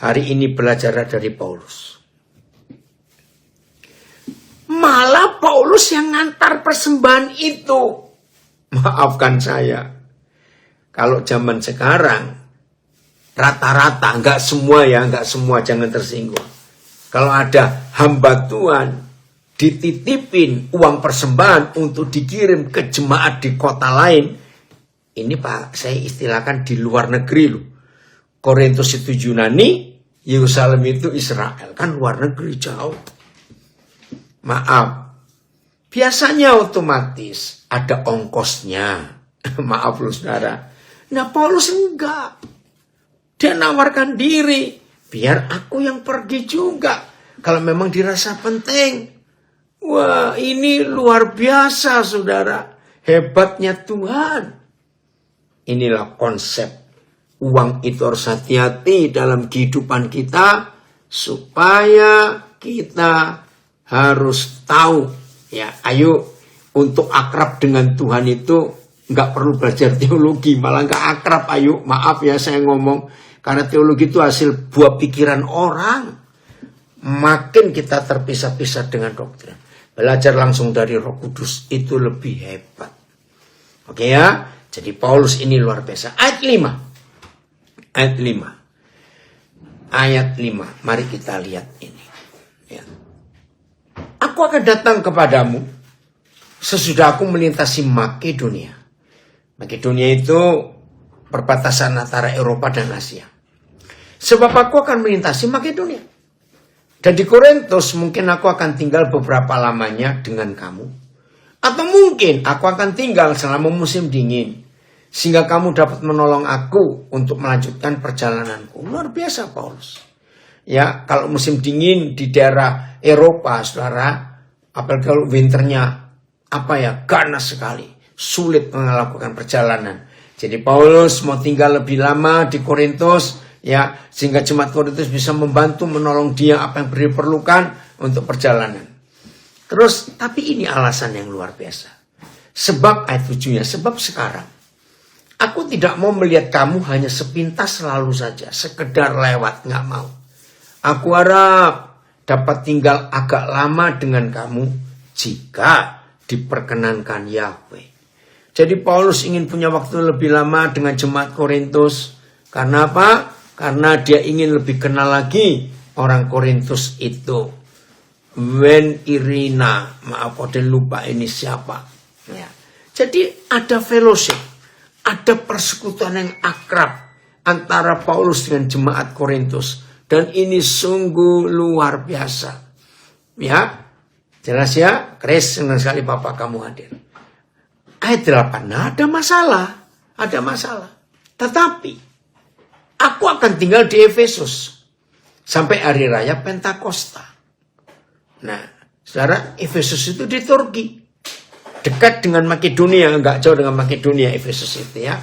Hari ini belajar dari Paulus. Malah Paulus yang ngantar persembahan itu. Maafkan saya. Kalau zaman sekarang, rata-rata, enggak semua ya, enggak semua, jangan tersinggung. Kalau ada hamba Tuhan, dititipin uang persembahan untuk dikirim ke jemaat di kota lain. Ini Pak, saya istilahkan di luar negeri loh. Korintus itu Yunani, Yerusalem itu Israel. Kan luar negeri jauh. Maaf, biasanya otomatis ada ongkosnya. Maaf loh saudara. Nah Paulus enggak. Dia nawarkan diri. Biar aku yang pergi juga. Kalau memang dirasa penting. Wah ini luar biasa saudara. Hebatnya Tuhan. Inilah konsep. Uang itu harus hati-hati dalam kehidupan kita. Supaya kita harus tahu. Ya, ayo untuk akrab dengan Tuhan itu nggak perlu belajar teologi. Malah nggak akrab. Ayo maaf ya saya ngomong. Karena teologi itu hasil buah pikiran orang. Makin kita terpisah-pisah dengan doktrin. Belajar langsung dari Roh Kudus itu lebih hebat. Oke ya. Jadi Paulus ini luar biasa. Ayat 5. Ayat 5. Ayat 5. Mari kita lihat ini. Ya. Aku akan datang kepadamu sesudah aku melintasi Makedonia. Makedonia itu perbatasan antara Eropa dan Asia. Sebab aku akan melintasi Makedonia. Dan di Korintus mungkin aku akan tinggal beberapa lamanya dengan kamu. Atau mungkin aku akan tinggal selama musim dingin. Sehingga kamu dapat menolong aku untuk melanjutkan perjalananku. Luar biasa Paulus. Ya, kalau musim dingin di daerah Eropa, saudara, apalagi kalau winternya, ganas sekali. Sulit melakukan perjalanan. Jadi Paulus mau tinggal lebih lama di Korintus, ya, sehingga jemaat Korintus bisa membantu menolong dia apa yang diperlukan untuk perjalanan. Terus, tapi ini alasan yang luar biasa. Sebab ayat 7-nya, sebab sekarang aku tidak mau melihat kamu hanya sepintas selalu saja, sekedar lewat, nggak mau. Aku harap dapat tinggal agak lama dengan kamu jika diperkenankan Yahweh. Jadi Paulus ingin punya waktu lebih lama dengan jemaat Korintus. Karena apa? Karena dia ingin lebih kenal lagi orang Korintus itu. Irina, maaf udah lupa ini siapa. Ya. Jadi ada fellowship, ada persekutuan yang akrab antara Paulus dengan jemaat Korintus. Dan ini sungguh luar biasa. Ya, jelas ya, Chris, senang sekali Bapak kamu hadir. Ayat 8, nah ada masalah. Tetapi, aku akan tinggal di Efesus sampai hari raya Pentakosta. Nah, saudara, Efesus itu di Turki. Dekat dengan Makedonia, enggak jauh dengan Makedonia Efesus itu ya.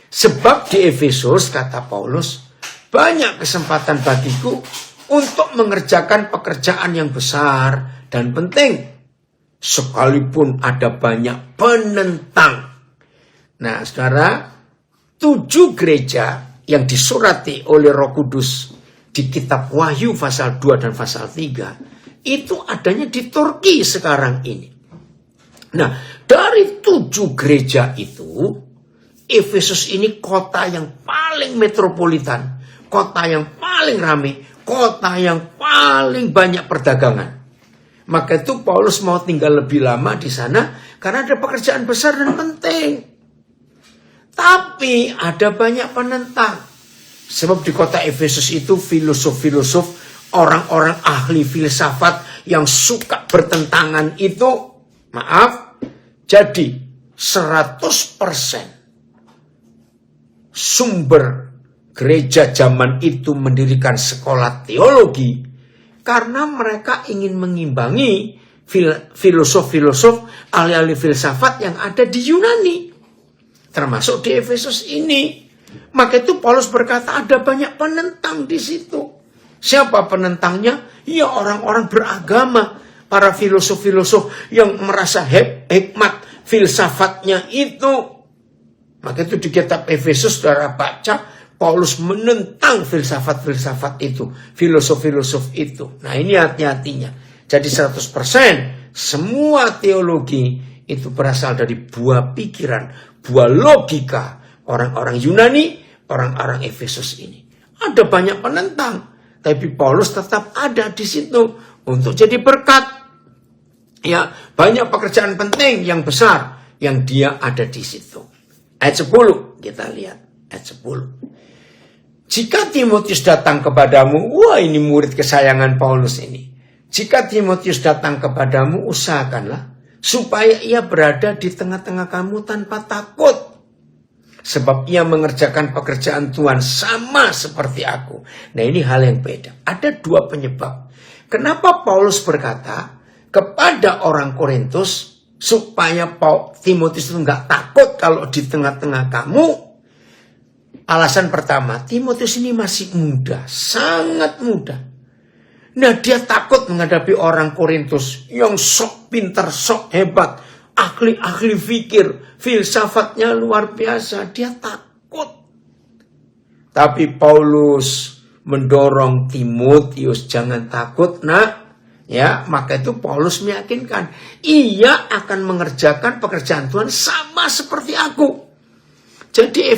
Sebab di Efesus, kata Paulus, banyak kesempatan bagiku untuk mengerjakan pekerjaan yang besar dan penting. Sekalipun ada banyak penentang. Nah, saudara, 7 gereja yang disurati oleh Roh Kudus di kitab Wahyu pasal 2 dan pasal 3 itu adanya di Turki sekarang ini. Nah, dari 7 gereja itu, Efesus ini kota yang paling metropolitan, kota yang paling ramai, kota yang paling banyak perdagangan. Maka itu Paulus mau tinggal lebih lama di sana karena ada pekerjaan besar dan penting. Tapi ada banyak penentang. Sebab di kota Efesus itu filosof-filosof, orang-orang ahli filsafat yang suka bertentangan itu, jadi 100% sumber gereja zaman itu mendirikan sekolah teologi karena mereka ingin mengimbangi filosof-filosof, ahli-ahli filsafat yang ada di Yunani. Termasuk di Efesus ini. Maka itu Paulus berkata ada banyak penentang di situ. Siapa penentangnya? Ya orang-orang beragama. Para filosof-filosof yang merasa hikmat filsafatnya itu. Maka itu di kitab Efesus saudara baca. Paulus menentang filsafat-filsafat itu. Filosof-filosof itu. Nah ini hati-hatinya. Jadi 100% semua teologi itu berasal dari buah pikiran, buah logika orang-orang Yunani, orang-orang Efesus ini. Ada banyak penentang, tapi Paulus tetap ada di situ untuk jadi berkat. Ya, banyak pekerjaan penting yang besar yang dia ada di situ. Ayat 10 kita lihat, ayat 10. Jika Timotius datang kepadamu, wah ini murid kesayangan Paulus ini. Jika Timotius datang kepadamu, usahakanlah supaya ia berada di tengah-tengah kamu tanpa takut. Sebab ia mengerjakan pekerjaan Tuhan sama seperti aku. Nah, ini hal yang beda. Ada dua penyebab. Kenapa Paulus berkata kepada orang Korintus supaya Timotius itu nggak takut kalau di tengah-tengah kamu? Alasan pertama, Timotius ini masih muda, sangat muda. Nah, dia takut menghadapi orang Korintus yang sok pintar, sok hebat, ahli fikir, filsafatnya luar biasa. Dia takut. Tapi Paulus mendorong Timotius, jangan takut nak. Ya, maka itu Paulus meyakinkan, ia akan mengerjakan pekerjaan Tuhan sama seperti aku. Jadi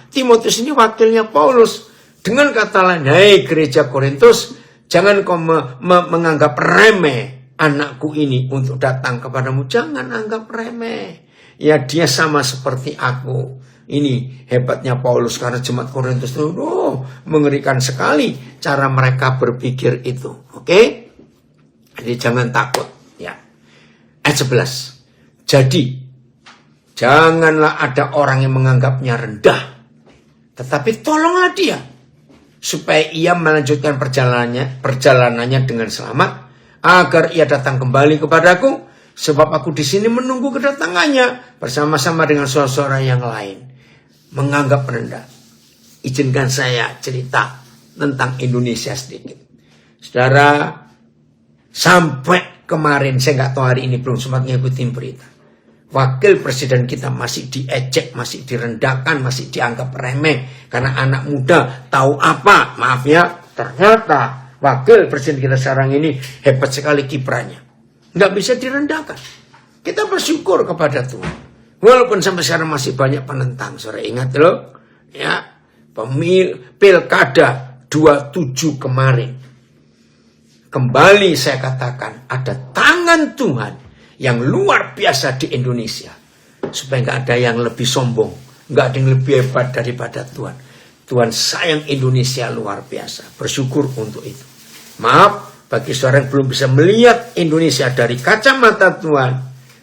Timotius ini wakilnya Paulus. Dengan kata lain, hei gereja Korintus, jangan kau menganggap remeh anakku ini untuk datang kepadamu. Jangan anggap remeh. Ya, dia sama seperti aku. Ini hebatnya Paulus, karena jemaat Korintus itu mengerikan sekali cara mereka berpikir itu. Oke? Jadi jangan takut. Ya. Ayat 11. Jadi janganlah ada orang yang menganggapnya rendah, tetapi tolonglah dia supaya ia melanjutkan perjalanannya dengan selamat, agar ia datang kembali kepadaku, sebab aku di sini menunggu kedatangannya bersama-sama dengan saudara yang lain. Menganggap rendah. Izinkan saya cerita tentang Indonesia sedikit. Saudara, sampai kemarin, saya nggak tahu hari ini belum sempat ngikutin berita. Wakil presiden kita masih diejek, masih direndahkan, masih dianggap remeh. Karena anak muda tahu apa. Maaf ya, ternyata wakil presiden kita sekarang ini hebat sekali kiprahnya. Nggak bisa direndahkan. Kita bersyukur kepada Tuhan. Walaupun sampai sekarang masih banyak penentang. Saudara ingat loh. Ya, pilkada 27 kemarin. Kembali saya katakan, ada tangan Tuhan yang luar biasa di Indonesia. Supaya nggak ada yang lebih sombong. Nggak ada yang lebih hebat daripada Tuhan. Tuhan sayang Indonesia luar biasa. Bersyukur untuk itu. Maaf, bagi saudara yang belum bisa melihat Indonesia dari kacamata Tuhan,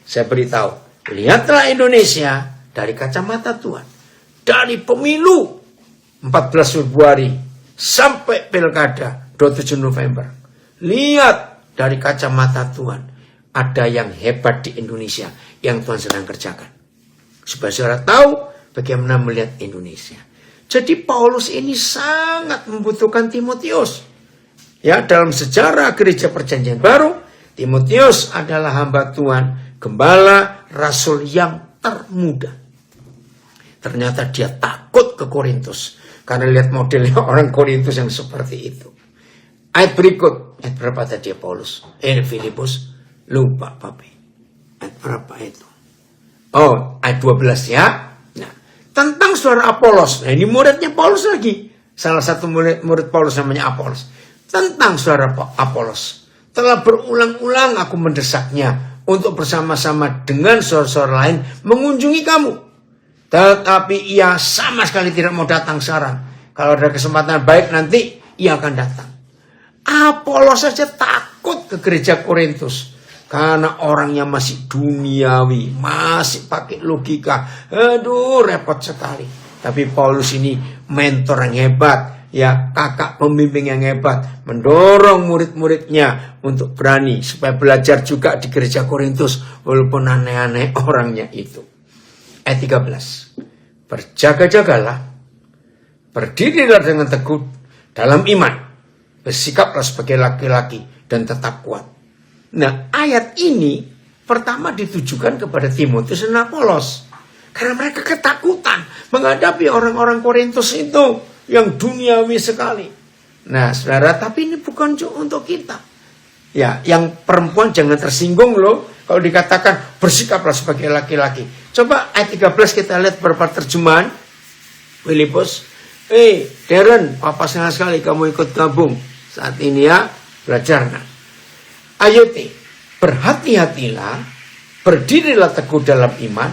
saya beritahu, lihatlah Indonesia dari kacamata Tuhan. Dari pemilu 14 Februari sampai pilkada 27 November. Lihat dari kacamata Tuhan. Ada yang hebat di Indonesia yang Tuhan sedang kerjakan. Supaya saudara tahu bagaimana melihat Indonesia. Jadi Paulus ini sangat membutuhkan Timotius. Ya, dalam sejarah gereja perjanjian baru, Timotius adalah hamba Tuhan, gembala, rasul yang termuda. Ternyata dia takut ke Korintus. Karena lihat modelnya orang Korintus yang seperti itu. Ayat berikut. Ayat berapa tadi Paulus? Filipus. Lupa papi. Ayat berapa itu? Oh, ayat 12 ya. Nah, tentang saudara Apolos. Nah, ini muridnya Paulus lagi. Salah satu murid Paulus namanya Apolos. Tentang saudara Apolos. Telah berulang-ulang aku mendesaknya untuk bersama-sama dengan saudara-saudara lain mengunjungi kamu. Tetapi ia sama sekali tidak mau datang sekarang. Kalau ada kesempatan baik nanti ia akan datang. Apolos saja takut ke gereja Korintus. Karena orangnya masih duniawi, masih pakai logika. Aduh, repot sekali. Tapi Paulus ini mentor yang hebat, ya, kakak pembimbing yang hebat, mendorong murid-muridnya untuk berani supaya belajar juga di gereja Korintus walaupun aneh-aneh orangnya itu. Ayat 13. Berjaga-jagalah, berdirilah dengan teguh dalam iman, bersikaplah sebagai laki-laki dan tetap kuat. Nah, ayat ini pertama ditujukan kepada Timotius dan Apolos. Karena mereka ketakutan menghadapi orang-orang Korintus itu yang duniawi sekali. Nah, saudara, tapi ini bukan untuk kita. Ya, yang perempuan jangan tersinggung loh kalau dikatakan bersikaplah sebagai laki-laki. Coba ayat 13 kita lihat beberapa terjemahan. Filipus, Darren, papa senang sekali kamu ikut gabung saat ini ya, belajar. Nah, ayat berhati-hatilah, berdirilah teguh dalam iman,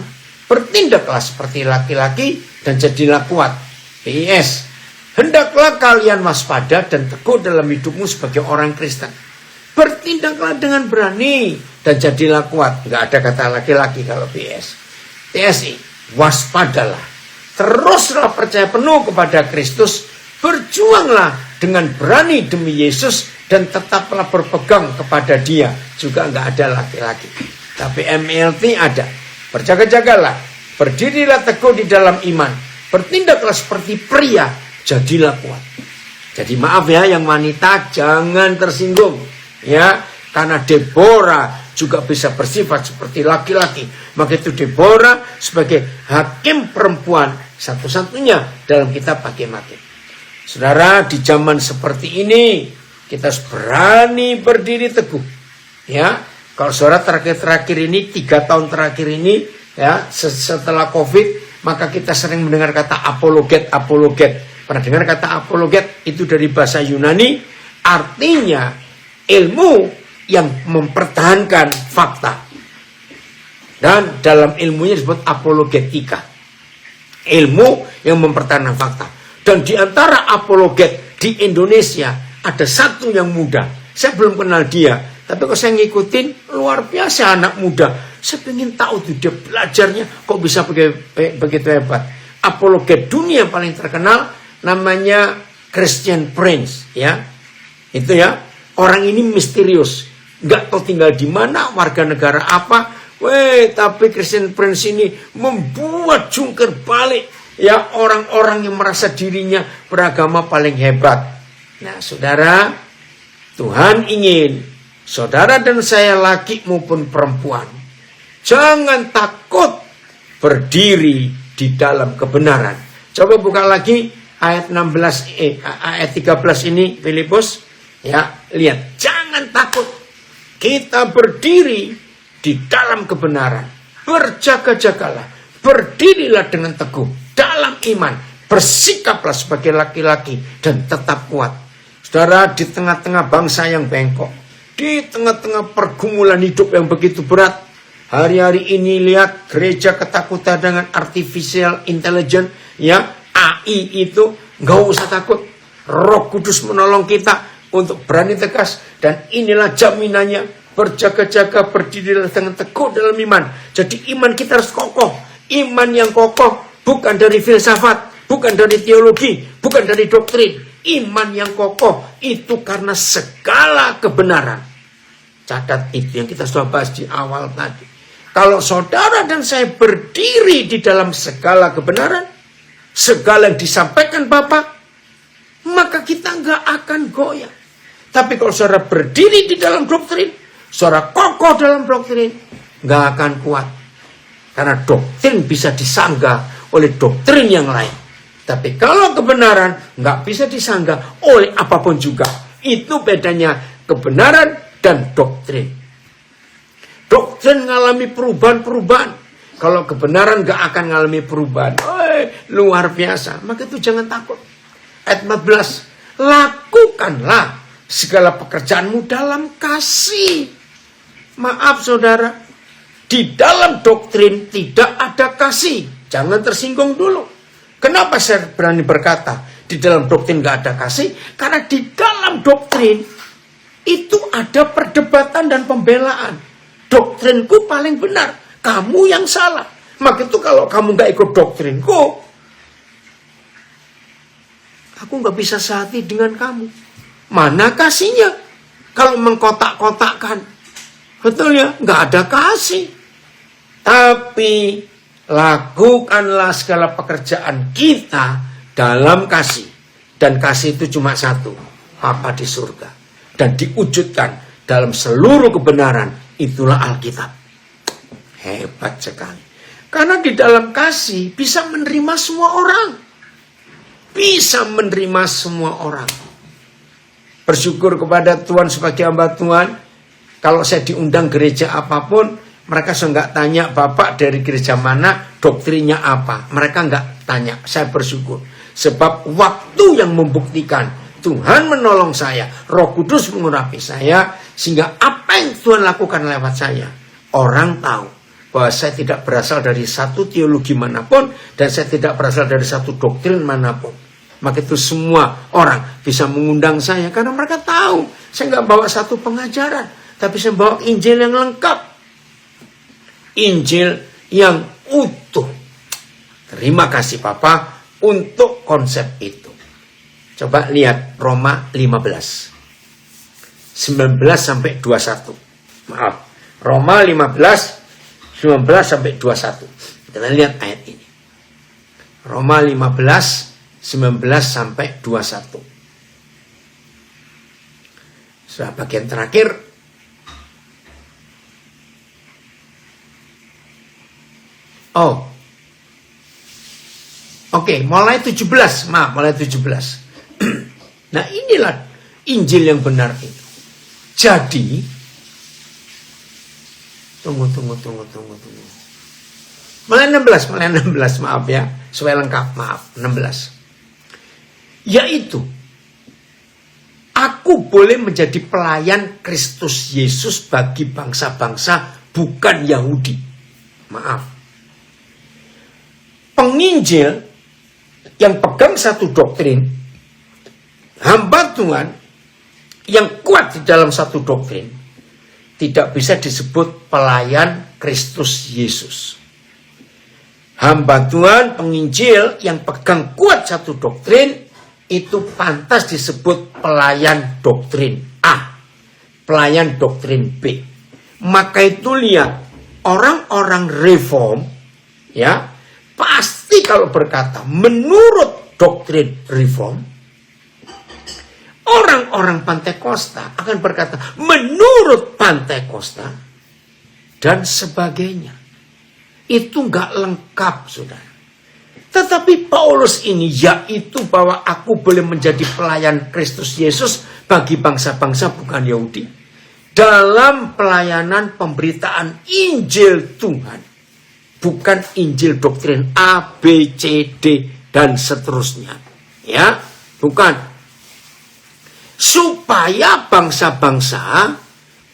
bertindaklah seperti laki-laki dan jadilah kuat. PS, hendaklah kalian waspada dan teguh dalam hidupmu sebagai orang Kristen. Bertindaklah dengan berani dan jadilah kuat. Nggak ada kata laki-laki kalau BS. TSI, waspadalah. Teruslah percaya penuh kepada Kristus. Berjuanglah dengan berani demi Yesus. Dan tetaplah berpegang kepada Dia. Juga nggak ada laki-laki. Tapi MLT ada. Berjaga-jagalah. Berdirilah teguh di dalam iman. Bertindaklah seperti pria. Jadilah kuat. Jadi maaf ya yang wanita jangan tersinggung. Ya, karena Deborah juga bisa bersifat seperti laki-laki. Maka itu Deborah sebagai hakim perempuan satu-satunya dalam kitab Hakim-Hakim. Saudara, di zaman seperti ini kita harus berani berdiri teguh. Ya, kalau saudara terakhir ini 3 tahun terakhir ini ya setelah COVID, maka kita sering mendengar kata apologet. Pernah dengar kata apologet? Itu dari bahasa Yunani, artinya ilmu yang mempertahankan fakta. Dan dalam ilmunya disebut apologetika. Ilmu yang mempertahankan fakta. Dan di antara apologet di Indonesia ada satu yang muda. Saya belum kenal dia, tapi kalau saya ngikutin luar biasa anak muda. Saya ingin tahu tuh dia belajarnya kok bisa begitu hebat. Apologet dunia yang paling terkenal namanya Christian Prince, ya. Itu ya, orang ini misterius. Nggak tahu tinggal di mana, warga negara apa. Tapi Christian Prince ini membuat jungkir balik ya orang-orang yang merasa dirinya beragama paling hebat. Nah, saudara, Tuhan ingin saudara dan saya laki maupun perempuan jangan takut berdiri di dalam kebenaran. Coba buka lagi ayat 13 ini Filipus. Ya, lihat, jangan takut. Kita berdiri di dalam kebenaran. Berjaga-jagalah. Berdirilah dengan teguh dalam iman. Bersikaplah sebagai laki-laki dan tetap kuat. Saudara, di tengah-tengah bangsa yang bengkok, di tengah-tengah pergumulan hidup yang begitu berat, hari-hari ini lihat gereja ketakutan dengan artificial intelligence, ya, AI itu, nggak usah takut. Roh Kudus menolong kita untuk berani tegas, dan inilah jaminannya. Berjaga-jaga, berdirilah dengan teguh dalam iman. Jadi iman kita harus kokoh. Iman yang kokoh bukan dari filsafat, bukan dari teologi, bukan dari doktrin. Iman yang kokoh itu karena segala kebenaran. Catat itu yang kita sudah bahas di awal tadi. Kalau saudara dan saya berdiri di dalam segala kebenaran, segala yang disampaikan Bapak, maka kita nggak akan goyah. Tapi kalau saudara berdiri di dalam doktrin, saudara kokoh dalam doktrin, nggak akan kuat. Karena doktrin bisa disanggah oleh doktrin yang lain. Tapi kalau kebenaran nggak bisa disanggah oleh apapun juga. Itu bedanya kebenaran dan doktrin. Doktrin mengalami perubahan-perubahan. Kalau kebenaran nggak akan mengalami perubahan. Luar biasa. Maka itu jangan takut. Ayat 14. Lakukanlah segala pekerjaanmu dalam kasih. Maaf saudara. Di dalam doktrin tidak ada kasih. Jangan tersinggung dulu. Kenapa saya berani berkata di dalam doktrin gak ada kasih? Karena di dalam doktrin itu ada perdebatan dan pembelaan. Doktrinku paling benar, kamu yang salah. Maka itu kalau kamu gak ikut doktrinku, aku gak bisa sehati dengan kamu. Mana kasihnya? Kalau mengkotak-kotakkan, betul ya, gak ada kasih. Tapi lakukanlah segala pekerjaan kita dalam kasih. Dan kasih itu cuma satu, Bapa di surga. Dan diwujudkan dalam seluruh kebenaran. Itulah Alkitab. Hebat sekali. Karena di dalam kasih bisa menerima semua orang. Bisa menerima semua orang. Bersyukur kepada Tuhan sebagai hamba Tuhan. Kalau saya diundang gereja apapun, mereka nggak tanya Bapak dari gereja mana, doktrinnya apa. Mereka nggak tanya. Saya bersyukur. Sebab waktu yang membuktikan Tuhan menolong saya, Roh Kudus mengurapi saya, sehingga apa yang Tuhan lakukan lewat saya, orang tahu bahwa saya tidak berasal dari satu teologi manapun, dan saya tidak berasal dari satu doktrin manapun. Maka itu semua orang bisa mengundang saya, karena mereka tahu saya nggak bawa satu pengajaran. tapi saya bawa Injil yang lengkap. Injil yang utuh. Terima kasih Papa untuk konsep itu. Coba lihat Roma 15. 19 sampai 21. Maaf. Roma 15, 19 sampai 21. Kita lihat ayat ini. Roma 15, 19 sampai 21. Sudah bagian terakhir. Oh. Oke, mulai 17. Maaf, mulai 17. Nah, inilah Injil yang benar itu. Jadi, tunggu. Mulai 16, maaf ya. Supaya lengkap, maaf, 16. Yaitu, aku boleh menjadi pelayan Kristus Yesus bagi bangsa-bangsa bukan Yahudi. Maaf. Penginjil yang pegang satu doktrin, hamba Tuhan yang kuat di dalam satu doktrin, tidak bisa disebut pelayan Kristus Yesus. Hamba Tuhan, penginjil yang pegang kuat satu doktrin, itu pantas disebut pelayan doktrin A, pelayan doktrin B. Maka itu lihat, orang-orang reform, ya, pasti kalau berkata menurut doktrin reform, orang-orang Pantekosta akan berkata menurut Pantekosta dan sebagainya. Itu nggak lengkap, saudara. Tetapi Paulus ini yaitu bahwa aku boleh menjadi pelayan Kristus Yesus bagi bangsa-bangsa bukan Yahudi dalam pelayanan pemberitaan Injil Tuhan, bukan Injil doktrin A, B, C, D dan seterusnya. Ya, bukan. Supaya bangsa-bangsa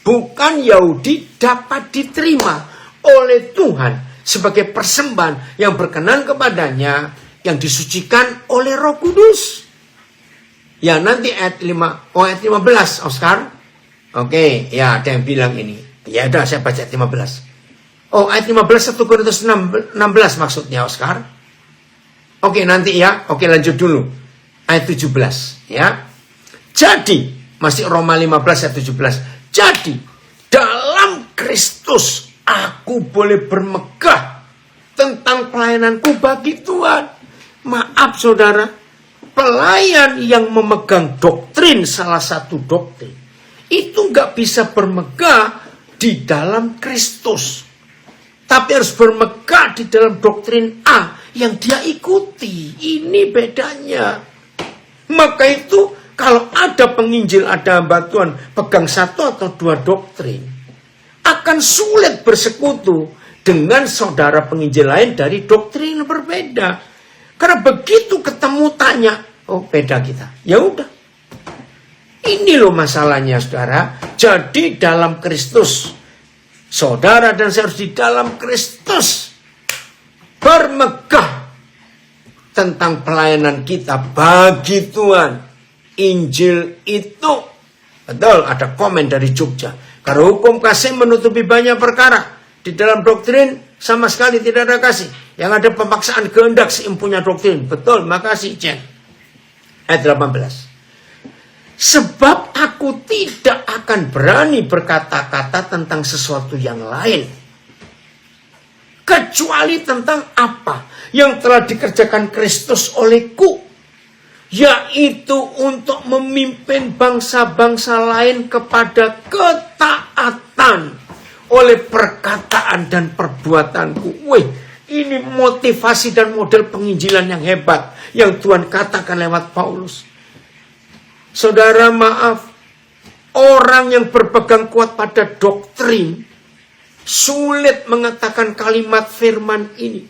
bukan Yahudi dapat diterima oleh Tuhan sebagai persembahan yang berkenan kepadanya, yang disucikan oleh Roh Kudus. Ya, nanti ayat 15, Oscar. Oke, ya ada yang bilang ini. Ya udah, saya baca ayat 15. Oh, ayat 15 1 Korintus 16 maksudnya, Oscar. Oke, nanti ya. Oke, lanjut dulu. Ayat 17, ya. Jadi, masih Roma 15 ayat 17. Jadi, dalam Kristus aku boleh bermegah tentang pelayananku bagi Tuhan. Maaf saudara, pelayan yang memegang doktrin, salah satu doktrin, itu nggak bisa bermegah di dalam Kristus. Tapi harus bermegah di dalam doktrin A yang dia ikuti. Ini bedanya. Maka itu kalau ada penginjil, ada hamba Tuhan pegang satu atau dua doktrin, akan sulit bersekutu dengan saudara penginjil lain dari doktrin yang berbeda. Karena begitu ketemu tanya, oh beda kita. Ya udah. Ini loh masalahnya saudara. Jadi dalam Kristus, saudara dan saya harus di dalam Kristus bermegah tentang pelayanan kita bagi Tuhan. Injil itu, betul ada komen dari Jogja. Karena hukum kasih menutupi banyak perkara. Di dalam doktrin sama sekali tidak ada kasih. Yang ada pemaksaan kehendak seimpunya doktrin. Betul, makasih Jen. Ayat 18. Sebab aku tidak akan berani berkata-kata tentang sesuatu yang lain, kecuali tentang apa yang telah dikerjakan Kristus olehku, yaitu untuk memimpin bangsa-bangsa lain kepada ketaatan oleh perkataan dan perbuatanku. Wih, ini motivasi dan model penginjilan yang hebat yang Tuhan katakan lewat Paulus. Saudara, maaf, orang yang berpegang kuat pada doktrin sulit mengatakan kalimat firman ini.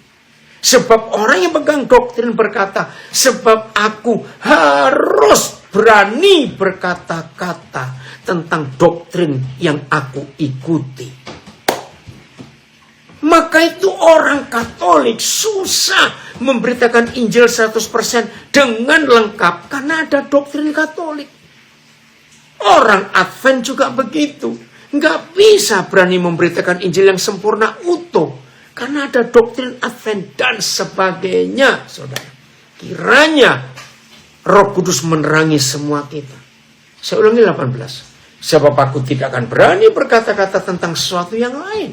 Sebab orang yang pegang doktrin berkata, sebab aku harus berani berkata-kata tentang doktrin yang aku ikuti. Maka itu orang Katolik susah memberitakan Injil 100% dengan lengkap karena ada doktrin Katolik. Orang Advent juga begitu. nggak bisa berani memberitakan Injil yang sempurna utuh. Karena ada doktrin Advent dan sebagainya, saudara. Kiranya Roh Kudus menerangi semua kita. Saya ulangi 18. Sebab aku tidak akan berani berkata-kata tentang sesuatu yang lain,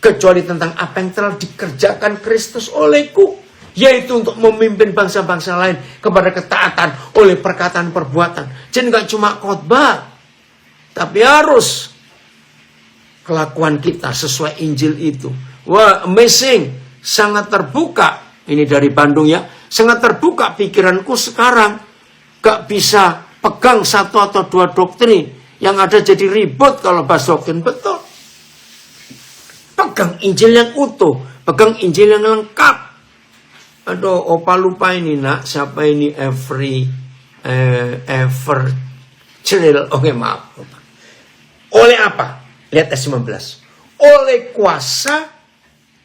kecuali tentang apa yang telah dikerjakan Kristus olehku, yaitu untuk memimpin bangsa-bangsa lain kepada ketaatan oleh perkataan perbuatan. Jadi nggak cuma khotbah, tapi harus kelakuan kita sesuai Injil itu. Wah, amazing. Sangat terbuka. Ini dari Bandung ya. Sangat terbuka pikiranku sekarang. Gak bisa pegang satu atau dua doktrin. Yang ada jadi ribut kalau bahas doktrin. Betul. Pegang Injil yang utuh. Pegang Injil yang lengkap. Aduh, opa lupa ini nak. Siapa ini? Ever Cyril. Oke, maaf. Oleh apa? Lihat ayat 19. Oleh kuasa,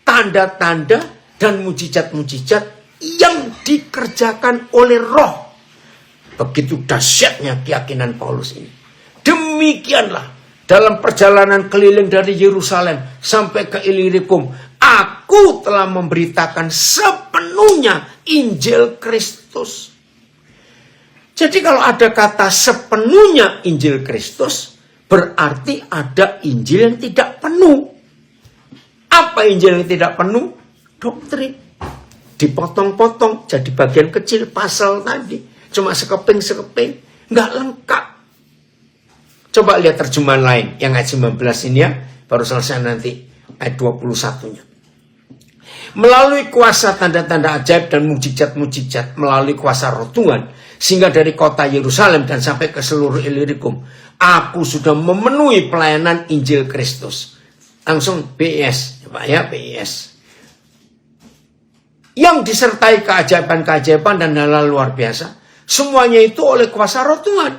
tanda-tanda, dan mujizat-mujizat yang dikerjakan oleh Roh. Begitu dahsyatnya keyakinan Paulus ini. Demikianlah dalam perjalanan keliling dari Yerusalem sampai ke Illyricum, aku telah memberitakan sepenuhnya Injil Kristus. Jadi kalau ada kata sepenuhnya Injil Kristus, berarti ada Injil yang tidak penuh. Apa Injil yang tidak penuh? Doktrin. Dipotong-potong jadi bagian kecil pasal tadi. Cuma sekeping-sekeping. Nggak lengkap. Coba lihat terjemahan lain. Yang ayat 19 ini ya. Baru selesai nanti ayat 21-nya. Melalui kuasa tanda-tanda ajaib dan mujizat-mujizat. Melalui kuasa Roh Tuhan. Sehingga dari kota Yerusalem dan sampai ke seluruh Illyricum, aku sudah memenuhi pelayanan Injil Kristus. Langsung BIS, Pak ya, BIS. Yang disertai keajaiban-keajaiban dan hal-hal luar biasa. Semuanya itu oleh kuasa Roh Tuhan.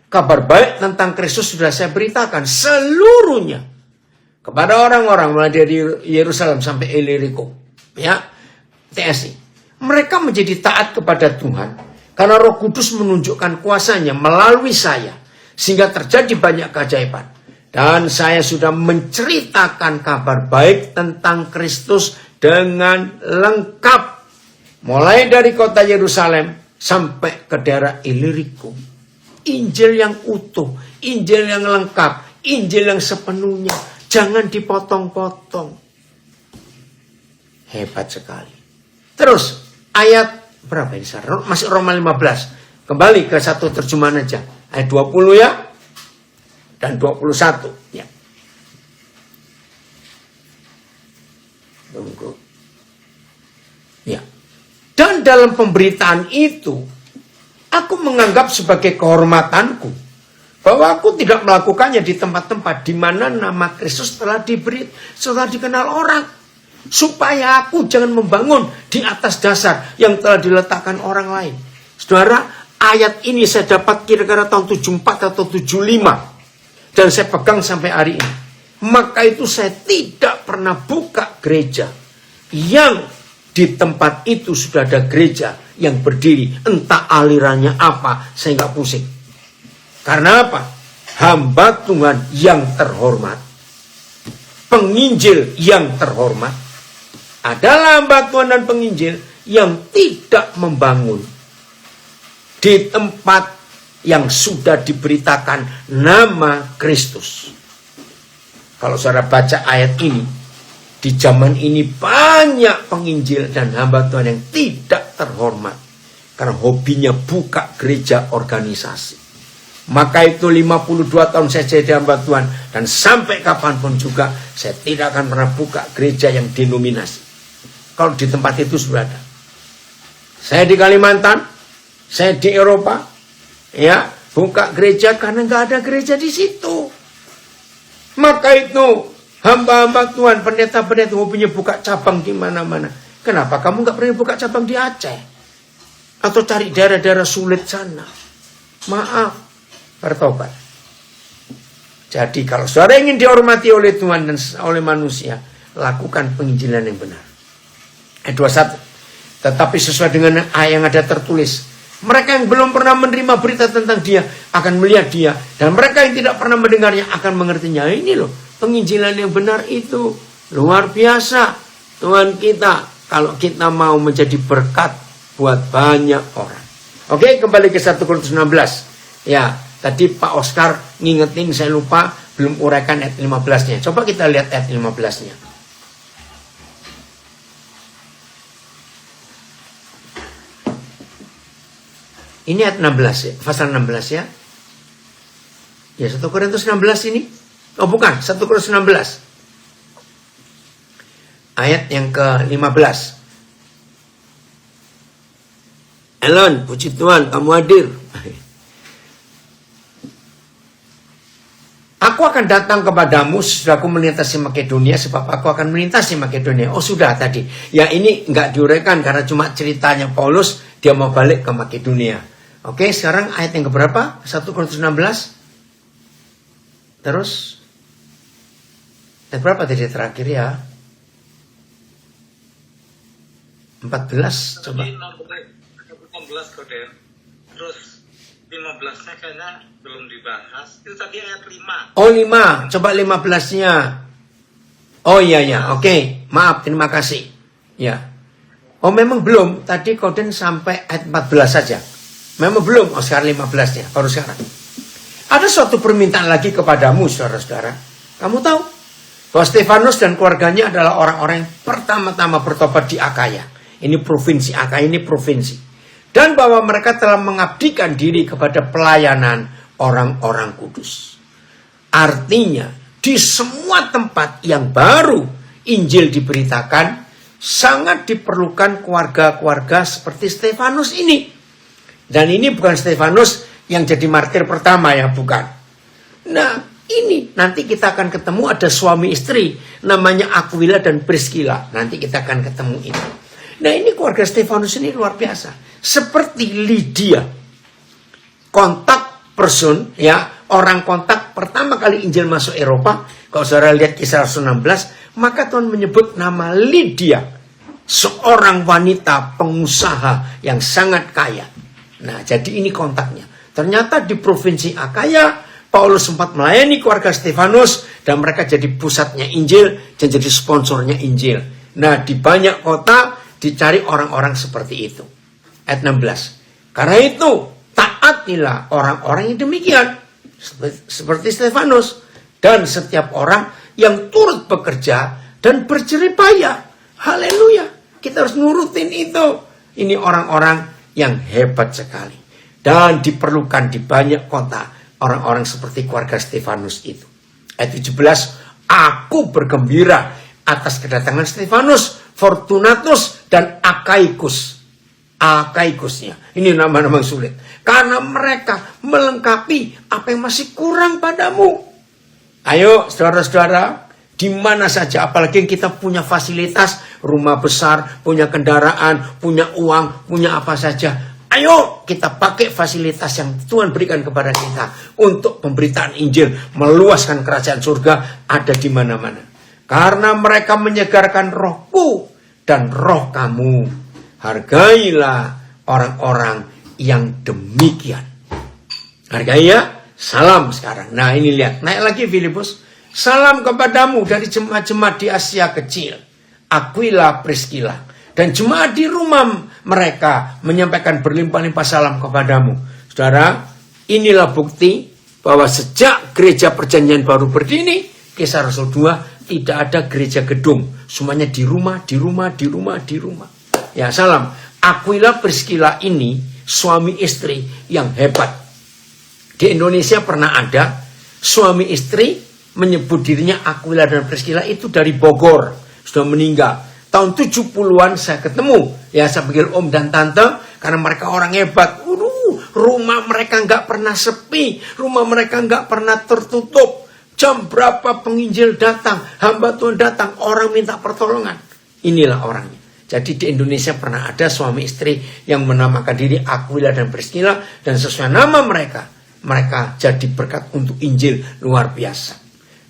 Kabar baik tentang Kristus sudah saya beritakan seluruhnya kepada orang-orang mulai dari Yerusalem sampai Illyricum. Ya, TSI. Mereka menjadi taat kepada Tuhan karena Roh Kudus menunjukkan kuasanya melalui saya. Sehingga terjadi banyak keajaiban. Dan saya sudah menceritakan kabar baik tentang Kristus dengan lengkap. Mulai dari kota Yerusalem sampai ke daerah Illyricum. Injil yang utuh. Injil yang lengkap. Injil yang sepenuhnya. Jangan dipotong-potong. Hebat sekali. Terus ayat berapa ini? Masih Roma 15. Kembali ke satu terjemahan aja. Ayat 20 ya. Dan 21. Ya. Tunggu. Ya. Dan dalam pemberitaan itu, aku menganggap sebagai kehormatanku bahwa aku tidak melakukannya di tempat-tempat di mana nama Kristus telah dikenal orang. Supaya aku jangan membangun di atas dasar yang telah diletakkan orang lain. Saudara, ayat ini saya dapat kira-kira tahun 74 atau 75. Dan saya pegang sampai hari ini. Maka itu saya tidak pernah buka gereja yang di tempat itu sudah ada gereja yang berdiri. Entah alirannya apa, saya nggak pusing. Karena apa? Hamba Tuhan yang terhormat, penginjil yang terhormat, adalah hamba Tuhan dan penginjil yang tidak membangun di tempat yang sudah diberitakan nama Kristus. Kalau saudara baca ayat ini, di zaman ini banyak penginjil dan hamba Tuhan yang tidak terhormat karena hobinya buka gereja organisasi. Maka itu 52 tahun saya jadi hamba Tuhan dan sampai kapanpun juga saya tidak akan pernah buka gereja yang denominasi. Kalau di tempat itu sudah ada. Saya di Kalimantan, saya di Eropa, ya buka gereja karena nggak ada gereja di situ. Maka itu hamba-hamba Tuhan, pendeta-pendeta hobinya buka cabang di mana-mana. Kenapa kamu nggak pernah buka cabang di Aceh? Atau cari daerah-daerah sulit sana? Maaf, bertobat. Jadi kalau saudara ingin dihormati oleh Tuhan dan oleh manusia, lakukan penginjilan yang benar. Ayat 21. Tetapi sesuai dengan ayat yang ada tertulis, Mereka yang belum pernah menerima berita tentang dia akan melihat dia. Dan mereka yang tidak pernah mendengarnya akan mengertinya. Ini loh penginjilan yang benar itu. Luar biasa. Tuhan kita, kalau kita mau menjadi berkat buat banyak orang. Oke, kembali ke 1 Korintus 16. Ya, tadi Pak Oscar ngingetin, saya lupa belum uraikan ayat 15-nya. Coba kita lihat ayat 15-nya. Ini ayat 16 ya, pasal 16 ya. Ya, 1 Korintus 16 ini. Oh bukan, 1 Korintus 16. Ayat yang ke-15. Elon, puji Tuhan, kamu hadir. Aku akan datang kepadamu sesudah aku melintasi Makedonia, sebab aku akan melintasi Makedonia. Oh sudah tadi. Ya ini nggak diuraikan karena cuma ceritanya Paulus, dia mau balik ke Makedonia. Oke, sekarang ayat yang keberapa? 1 Korintus 16. Terus ayat berapa tadi terakhir ya? 14 coba. 16 Koden. Terus 15-nya kayaknya belum dibahas. Itu tadi ayat 5. Oh 5, coba 15-nya. Oh iya, oke. Maaf, terima kasih. Ya. Oh memang belum, tadi Koden sampai ayat 14 saja. Memang belum, oh sekarang 15-nya, baru sekarang. Ada suatu permintaan lagi kepadamu, saudara-saudara. Kamu tahu bahwa Stefanus dan keluarganya adalah orang-orang yang pertama-tama bertobat di Akaya. Ini provinsi, Akaya ini provinsi. Dan bahwa mereka telah mengabdikan diri kepada pelayanan orang-orang kudus. Artinya, di semua tempat yang baru Injil diberitakan, sangat diperlukan keluarga-keluarga seperti Stefanus ini. Dan ini bukan Stefanus yang jadi martir pertama ya, bukan. Nah, ini nanti kita akan ketemu ada suami istri namanya Aquila dan Priscilla. Nanti kita akan ketemu itu. Nah, ini keluarga Stefanus ini luar biasa. Seperti Lydia. Kontak person ya, orang kontak pertama kali Injil masuk Eropa. Kalau saudara lihat Kisah Rasul 16, maka Tuhan menyebut nama Lydia, seorang wanita pengusaha yang sangat kaya. Nah, jadi ini kontaknya. Ternyata di provinsi Akaya, Paulus sempat melayani keluarga Stefanus dan mereka jadi pusatnya Injil dan jadi sponsornya Injil. Nah, di banyak kota dicari orang-orang seperti itu. Ayat 16. Karena itu, taatilah orang-orang yang demikian. Seperti Stefanus. Dan setiap orang yang turut bekerja dan berjeripaya. Haleluya. Kita harus nurutin itu. Ini orang-orang yang hebat sekali. Dan diperlukan di banyak kota orang-orang seperti keluarga Stefanus itu. Ayat 17. Aku bergembira atas kedatangan Stefanus, Fortunatus, dan Akaikus. Akaikusnya. Ini nama-nama sulit. Karena mereka melengkapi apa yang masih kurang padamu. Ayo saudara-saudara. Di mana saja, apalagi yang kita punya fasilitas, rumah besar, punya kendaraan, punya uang, punya apa saja. Ayo kita pakai fasilitas yang Tuhan berikan kepada kita untuk pemberitaan Injil, meluaskan kerajaan surga ada di mana-mana. Karena mereka menyegarkan rohku dan roh kamu. Hargailah orang-orang yang demikian. Hargai ya. Salam sekarang. Nah ini lihat, naik lagi Filipus. Salam kepadamu dari jemaat-jemaat di Asia Kecil, Aquila, Priscilla, dan jemaat di rumah mereka menyampaikan berlimpah-limpah salam kepadamu. Saudara, inilah bukti bahwa sejak gereja perjanjian baru berdiri, Kisah Rasul 2, tidak ada gereja gedung. Semuanya di rumah. Ya, salam. Aquila, Priscilla ini suami istri yang hebat. Di Indonesia pernah ada suami istri menyebut dirinya Aquila dan Priscilla itu dari Bogor, sudah meninggal. Tahun 70-an saya ketemu, ya saya panggil om dan tante karena mereka orang hebat. Rumah mereka nggak pernah sepi, rumah mereka nggak pernah tertutup. Jam berapa penginjil datang, hamba Tuhan datang, orang minta pertolongan. Inilah orangnya. Jadi di Indonesia pernah ada suami istri yang menamakan diri Aquila dan Priscilla, dan sesuai nama mereka jadi berkat untuk Injil luar biasa.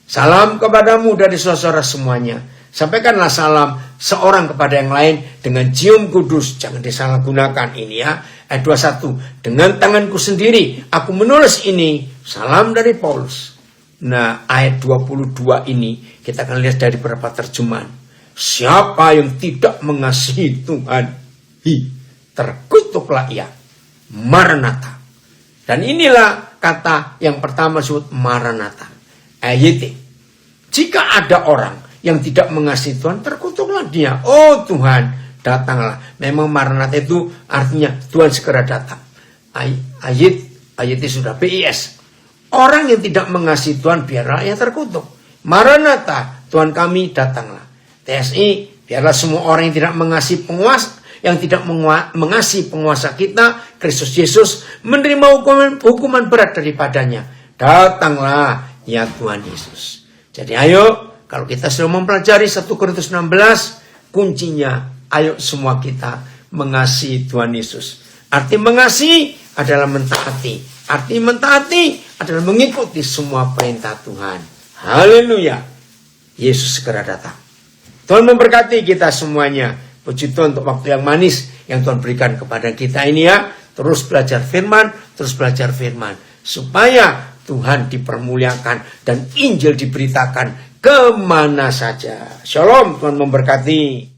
Salam kepadamu dari saudara semuanya. Sampaikanlah salam seorang kepada yang lain dengan cium kudus. Jangan disalahgunakan ini ya. Ayat 21. Dengan tanganku sendiri aku menulis ini. Salam dari Paulus. Nah, ayat 22 ini kita akan lihat dari beberapa terjemahan. Siapa yang tidak mengasihi Tuhan, terkutuklah ia. Maranatha. Dan inilah kata yang pertama disebut Maranatha. Ayat. Jika ada orang yang tidak mengasihi Tuhan, terkutuklah dia. Oh Tuhan, datanglah. Memang Maranatha itu artinya Tuhan segera datang. Ayat sudah BIS. Orang yang tidak mengasihi Tuhan, biarlah ia terkutuk. Maranatha, Tuhan kami datanglah. TSI, biarlah semua orang yang tidak mengasihi penguasa, yang tidak mengasihi penguasa kita, Kristus Yesus, menerima hukuman berat daripadanya. Datanglah ya Tuhan Yesus. Jadi ayo, kalau kita sudah mempelajari 1 Korintus 16, kuncinya ayo semua kita mengasihi Tuhan Yesus. Arti mengasihi adalah mentaati. Arti mentaati adalah mengikuti semua perintah Tuhan. Haleluya. Yesus segera datang. Tuhan memberkati kita semuanya. Puji Tuhan untuk waktu yang manis yang Tuhan berikan kepada kita ini ya. Terus belajar firman, supaya Tuhan dipermuliakan dan Injil diberitakan kemana saja. Shalom, Tuhan memberkati.